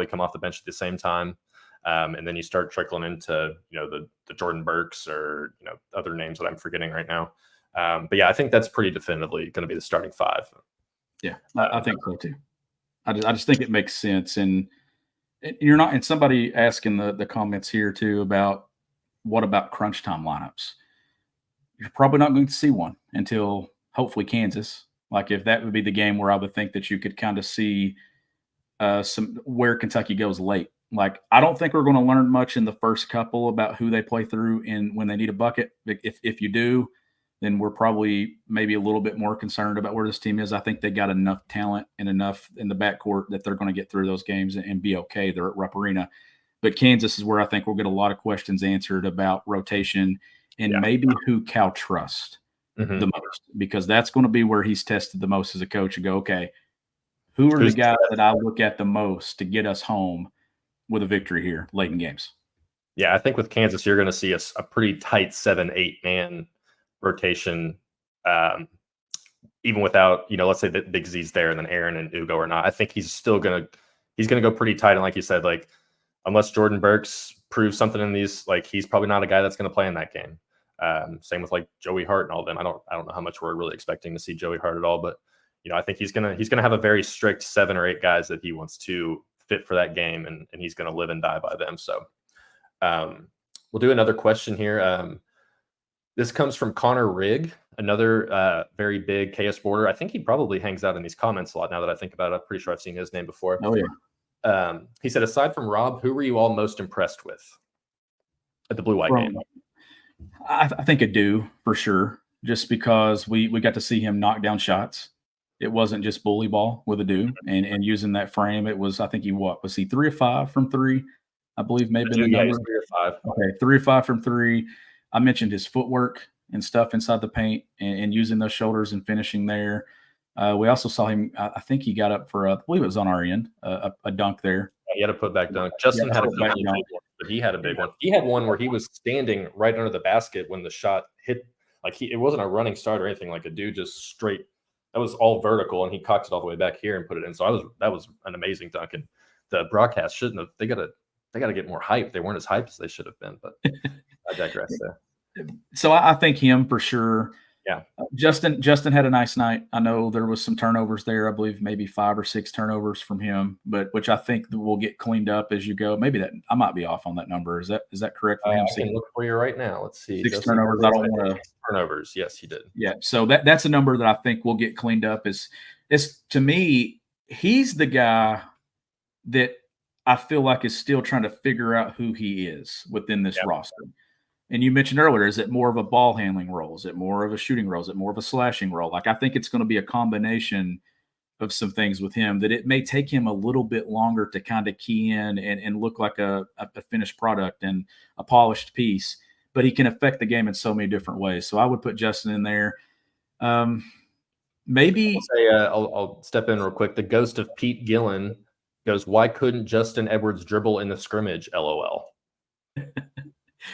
come off the bench at the same time. And then you start trickling into, the Jordan Burks or, other names that I'm forgetting right now. But yeah, I think that's pretty definitively going to be the starting 5. Yeah, I think so too. I just think it makes sense. And you're not, and somebody asking the comments here too about what about crunch time lineups? You're probably not going to see one until hopefully Kansas. Like if that would be the game where I would think that you could kind of see some where Kentucky goes late. Like I don't think we're going to learn much in the first couple about who they play through and when they need a bucket. If you do, then we're probably maybe a little bit more concerned about where this team is. I think they got enough talent and enough in the backcourt that they're going to get through those games and be okay. They're at Rupp Arena. But Kansas is where I think we'll get a lot of questions answered about rotation and maybe who Cal trusts the most, because that's going to be where he's tested the most as a coach and go, okay, who are the guys that I look at the most to get us home with a victory here late in games? Yeah, I think with Kansas, you're going to see a pretty tight 7-8 man rotation, even without, let's say that Big Z's there and then Aaron and Ugo are not. I think he's still going to go pretty tight. And like you said, like, unless Jordan Burks proves something in these, like, he's probably not a guy that's going to play in that game. Same with like Joey Hart and all of them. I don't know how much we're really expecting to see Joey Hart at all, but I think he's gonna have a very strict 7 or 8 guys that he wants to fit for that game, and he's gonna live and die by them. So we'll do another question here. This comes from Connor Rigg, another very big KS boarder. I think he probably hangs out in these comments a lot now that I think about it. I'm pretty sure I've seen his name before. Oh yeah. He said, aside from Rob, who were you all most impressed with at the blue-white game? I think Adu for sure, just because we got to see him knock down shots. It wasn't just bully ball with Adu and using that frame. It was, I think was he 3 of 5 from 3? I believe maybe the number. 3 of 5. Okay, 3 of 5 from 3. I mentioned his footwork and stuff inside the paint and using those shoulders and finishing there. We also saw him. I think he got up for I believe it was on our end, a dunk there. He had a putback dunk. Justin had a big one, but he had a big one. He had one where he was standing right under the basket when the shot hit. Like it wasn't a running start or anything. Like a dude just straight. That was all vertical, and he cocked it all the way back here and put it in. So that was an amazing dunk. And the broadcast shouldn't have. They got to get more hype. They weren't as hyped as they should have been. But I digress there. So I think him for sure. Yeah. Justin had a nice night. I know there was some turnovers there. I believe maybe 5 or 6 turnovers from him, but which I think will get cleaned up as you go. Maybe that I might be off on that number. Is that correct for him? I can look for you right now. Let's see. 6 turnovers. I don't want to turnovers. Yes, he did. Yeah. So that's a number that I think will get cleaned up. Is to me, he's the guy that I feel like is still trying to figure out who he is within this roster. And you mentioned earlier, is it more of a ball handling role? Is it more of a shooting role? Is it more of a slashing role? Like, I think it's going to be a combination of some things with him that it may take him a little bit longer to kind of key in and look like a finished product and a polished piece, but he can affect the game in so many different ways. So I would put Justin in there. Maybe I'll step in real quick. The ghost of Pete Gillen goes, "Why couldn't Justin Edwards dribble in the scrimmage? LOL."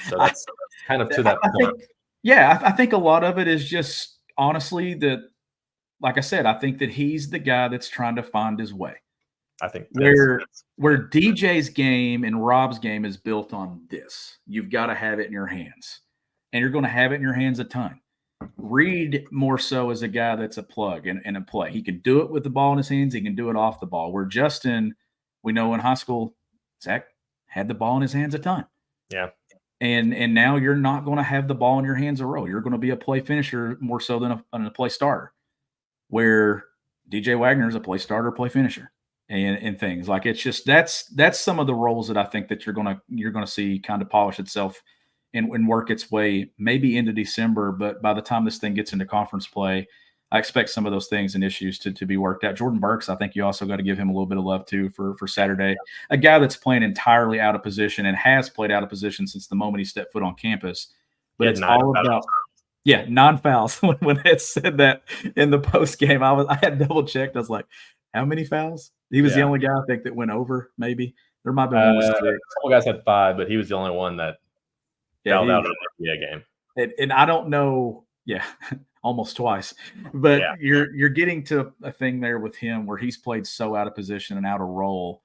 So that's kind of to that point. I think a lot of it is just honestly that, like I said, I think that he's the guy that's trying to find his way. I think where DJ's game and Rob's game is built on this. You've got to have it in your hands, and you're going to have it in your hands a ton. Reed more so as a guy that's a plug and a play. He can do it with the ball in his hands. He can do it off the ball. Where Justin, we know in high school, Zach had the ball in his hands a ton. Yeah. And now you're not going to have the ball in your hands a row. You're going to be a play finisher more so than a play starter, where DJ Wagner is a play starter, play finisher, and things like it's just that's some of the roles that I think that you're going to see kind of polish itself and work its way maybe into December. But by the time this thing gets into conference play, I expect some of those things and issues to be worked out. Jordan Burks, I think you also got to give him a little bit of love too for Saturday. A guy that's playing entirely out of position and has played out of position since the moment he stepped foot on campus. But it's all about non-fouls. When it said that in the post game, I had double checked. I was like, how many fouls? He was the only guy I think that went over. Maybe there might be one with 6. A couple guys had 5, but he was the only one that fouled out of the NBA game. And I don't know. Yeah. Almost twice, but you're getting to a thing there with him where he's played so out of position and out of role,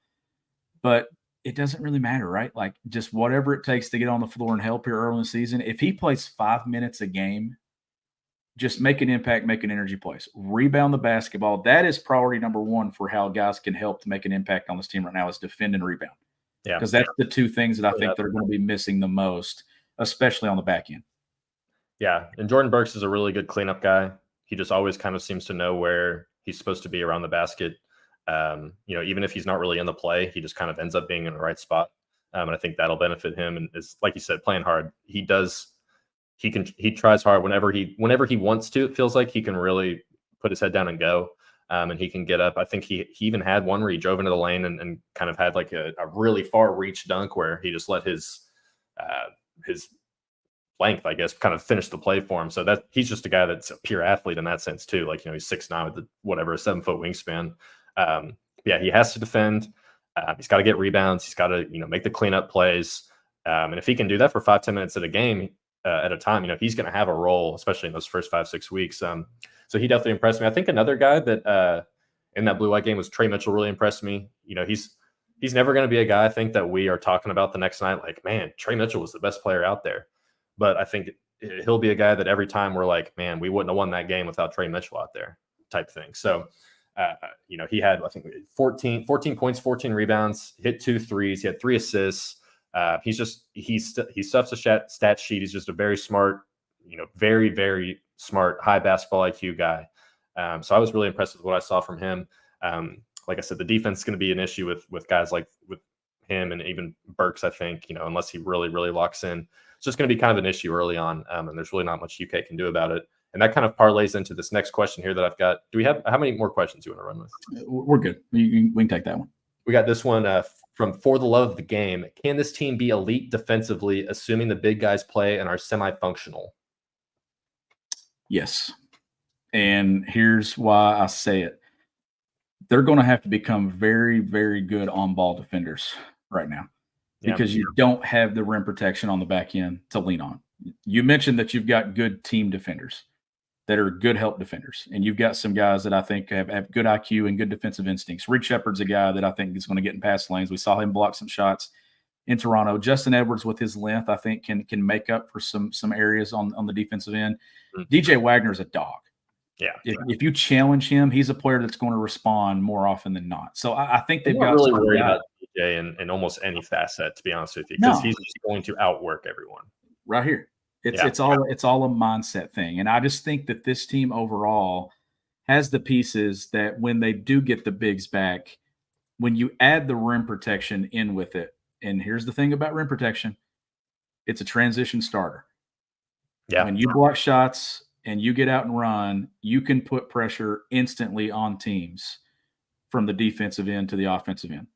but it doesn't really matter, right? Like just whatever it takes to get on the floor and help here early in the season. If he plays 5 minutes a game, just make an impact, make an energy plays, rebound the basketball. That is priority number 1 for how guys can help to make an impact on this team right now is defend and rebound. Yeah, because that's the 2 things that I think that are going to be missing the most, especially on the back end. Yeah, and Jordan Burks is a really good cleanup guy. He just always kind of seems to know where he's supposed to be around the basket. Even if he's not really in the play, he just kind of ends up being in the right spot. And I think that'll benefit him. And it's like you said, playing hard. He tries hard whenever he wants to. It feels like he can really put his head down and go. And he can get up. I think he even had one where he drove into the lane and kind of had like a really far reach dunk where he just let his length, I guess, kind of finish the play for him. So that he's just a guy that's a pure athlete in that sense too. Like, he's 6'9" with a 7-foot wingspan. He has to defend. He's got to get rebounds. He's got to, make the cleanup plays. And if he can do that for 5-10 minutes at a game at a time, he's going to have a role, especially in those first 5-6 weeks. So he definitely impressed me. I think another guy that in that blue-white game was Trey Mitchell. Really impressed me. He's never going to be a guy I think that we are talking about the next night. Like, man, Trey Mitchell was the best player out there. But I think he'll be a guy that every time we're like, man, we wouldn't have won that game without Trey Mitchell out there type thing. So, he had, I think, 14 points, 14 rebounds, hit 2 threes. He had 3 assists. He stuffs a stat sheet. He's just a very smart, very, very smart, high basketball IQ guy. So I was really impressed with what I saw from him. Like I said, the defense is going to be an issue with guys like with him and even Burks, I think, unless he really, really locks in. It's just going to be kind of an issue early on, and there's really not much UK can do about it. And that kind of parlays into this next question here that I've got. Do we have how many more questions you want to run with? We're good. We can take that one. We got this one from For the Love of the Game. Can this team be elite defensively, assuming the big guys play and are semi-functional? Yes. And here's why I say it. They're going to have to become very, very good on-ball defenders right now. Because you don't have the rim protection on the back end to lean on. You mentioned that you've got good team defenders that are good help defenders, and you've got some guys that I think have good IQ and good defensive instincts. Reed Shepard's a guy that I think is going to get in pass lanes. We saw him block some shots in Toronto. Justin Edwards with his length, I think can make up for some areas on the defensive end. DJ Wagner's a dog. Yeah. If you challenge him, he's a player that's going to respond more often than not. So I think they've got really worried about DJ in almost any facet, to be honest with you, because he's just going to outwork everyone. Right here. It's all a mindset thing. And I just think that this team overall has the pieces that when they do get the bigs back, when you add the rim protection in with it, and here's the thing about rim protection, it's a transition starter. Yeah. When you block shots and you get out and run, you can put pressure instantly on teams from the defensive end to the offensive end.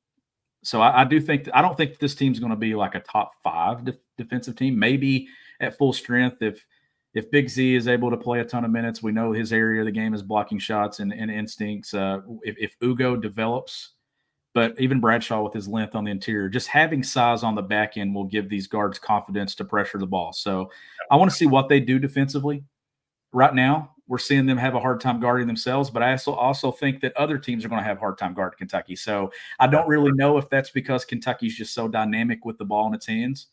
So I don't think this team's going to be like a top 5 defensive team. Maybe at full strength, if Big Z is able to play a ton of minutes, we know his area of the game is blocking shots and instincts. If Ugo develops, but even Bradshaw with his length on the interior, just having size on the back end will give these guards confidence to pressure the ball. So I want to see what they do defensively. Right now, we're seeing them have a hard time guarding themselves, but I also think that other teams are going to have a hard time guarding Kentucky. So I don't really know if that's because Kentucky's just so dynamic with the ball in its hands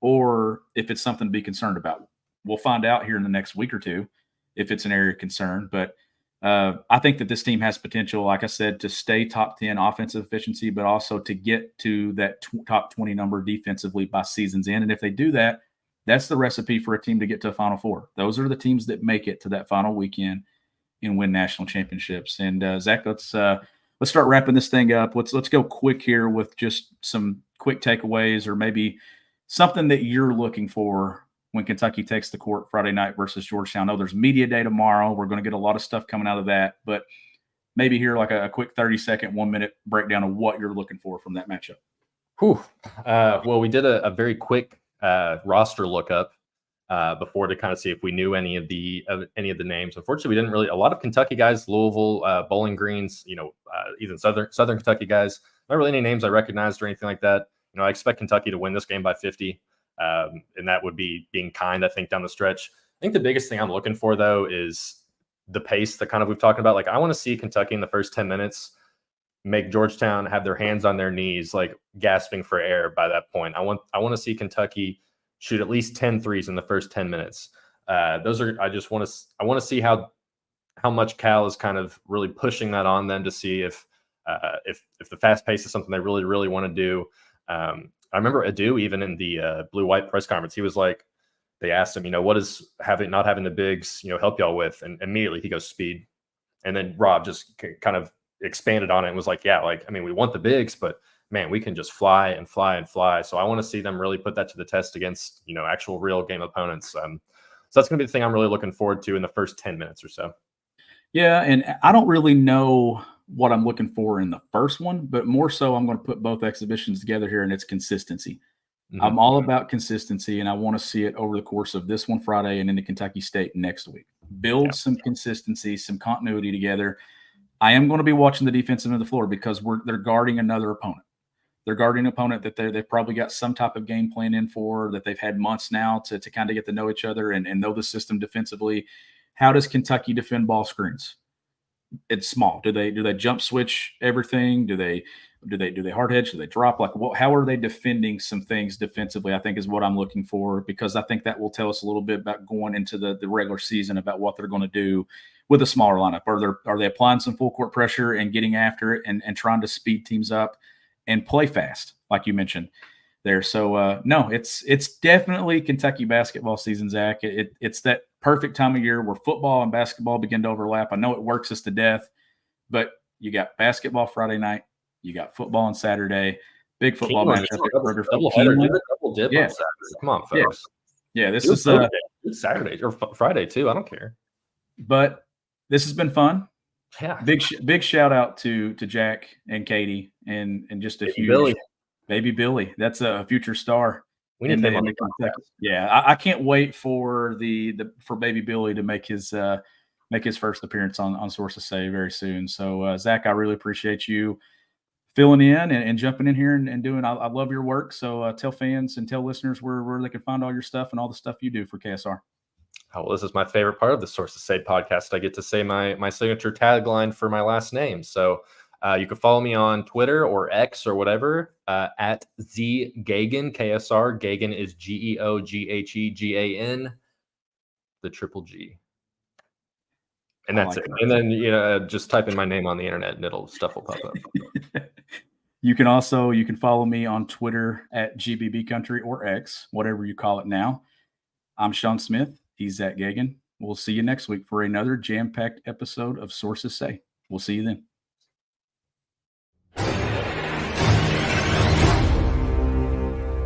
or if it's something to be concerned about. We'll find out here in the next week or two if it's an area of concern. But I think that this team has potential, like I said, to stay top 10 offensive efficiency, but also to get to that top 20 number defensively by season's end. And if they do that, that's the recipe for a team to get to a Final Four. Those are the teams that make it to that final weekend and win national championships. And Zach, let's start wrapping this thing up. Let's go quick here with just some quick takeaways or maybe something that you're looking for when Kentucky takes the court Friday night versus Georgetown. I know there's media day tomorrow. We're going to get a lot of stuff coming out of that, but maybe here like a quick 30-second, 1-minute breakdown of what you're looking for from that matchup. Well, we did a very quick roster lookup before to kind of see if we knew any of the names. Unfortunately, we didn't really. A lot of Kentucky guys, Louisville, Bowling Greens, even Southern Kentucky guys. Not really any names I recognized or anything like that. I expect Kentucky to win this game by 50, and that would be being kind, I think, down the stretch. I think the biggest thing I'm looking for though is the pace that kind of we've talked about. Like I want to see Kentucky in the first 10 minutes make Georgetown have their hands on their knees, like gasping for air by that point. I want to see Kentucky shoot at least 10 threes in the first 10 minutes. I want to see how much Cal is kind of really pushing that on them to see if the fast pace is something they really, really want to do. I remember Adu, even in the blue-white press conference, he was like, they asked him, what does not having the bigs, help y'all with? And immediately he goes speed. And then Rob just kind of expanded on it and was like, we want the bigs, but man, we can just fly and fly and fly. So I want to see them really put that to the test against, actual real game opponents. So that's going to be the thing I'm really looking forward to in the first 10 minutes or so. Yeah. And I don't really know what I'm looking for in the first one, but more so I'm going to put both exhibitions together here, and it's consistency. Mm-hmm. I'm all about consistency, and I want to see it over the course of this one Friday and into Kentucky State next week. Build some consistency, some continuity together. I am going to be watching the defensive end of the floor because they're guarding another opponent. They're guarding an opponent that they've probably got some type of game plan in for, that they've had months now to kind of get to know each other and know the system defensively. How does Kentucky defend ball screens? It's small. Do they jump switch everything? Do they hard hedge? Do they drop? How are they defending some things defensively? I think is what I'm looking for, because I think that will tell us a little bit about going into the regular season about what they're going to do with a smaller lineup. Are they applying some full court pressure and getting after it and trying to speed teams up and play fast, like you mentioned there? So no, it's definitely Kentucky basketball season, Zach. It's that perfect time of year where football and basketball begin to overlap. I know it works us to death, but you got basketball Friday night, you got football on Saturday, big football matchup. Double dip on Saturday. Come on, folks. Yeah, this is Saturday or Friday too. I don't care. But this has been fun. Yeah. Big shout out to Jack and Katie and just a huge baby Billy. That's a future star. We need him on the podcast. Yeah, I can't wait for for baby Billy to make his first appearance on Sources Say very soon. So Zach, I really appreciate you filling in and jumping in here and doing. I love your work. So tell fans and tell listeners where they can find all your stuff and all the stuff you do for KSR. Oh, well, this is my favorite part of the Sources Say podcast. I get to say my signature tagline for my last name. So You can follow me on Twitter or X or whatever at ZGagan, KSR. Gagan is GeoGheGan, the triple G. And that's it. And then just type in my name on the internet and stuff will pop up. You can follow me on Twitter at GBB Country or X, whatever you call it now. I'm Sean Smith. He's Zach Gagan. We'll see you next week for another jam-packed episode of Sources Say. We'll see you then.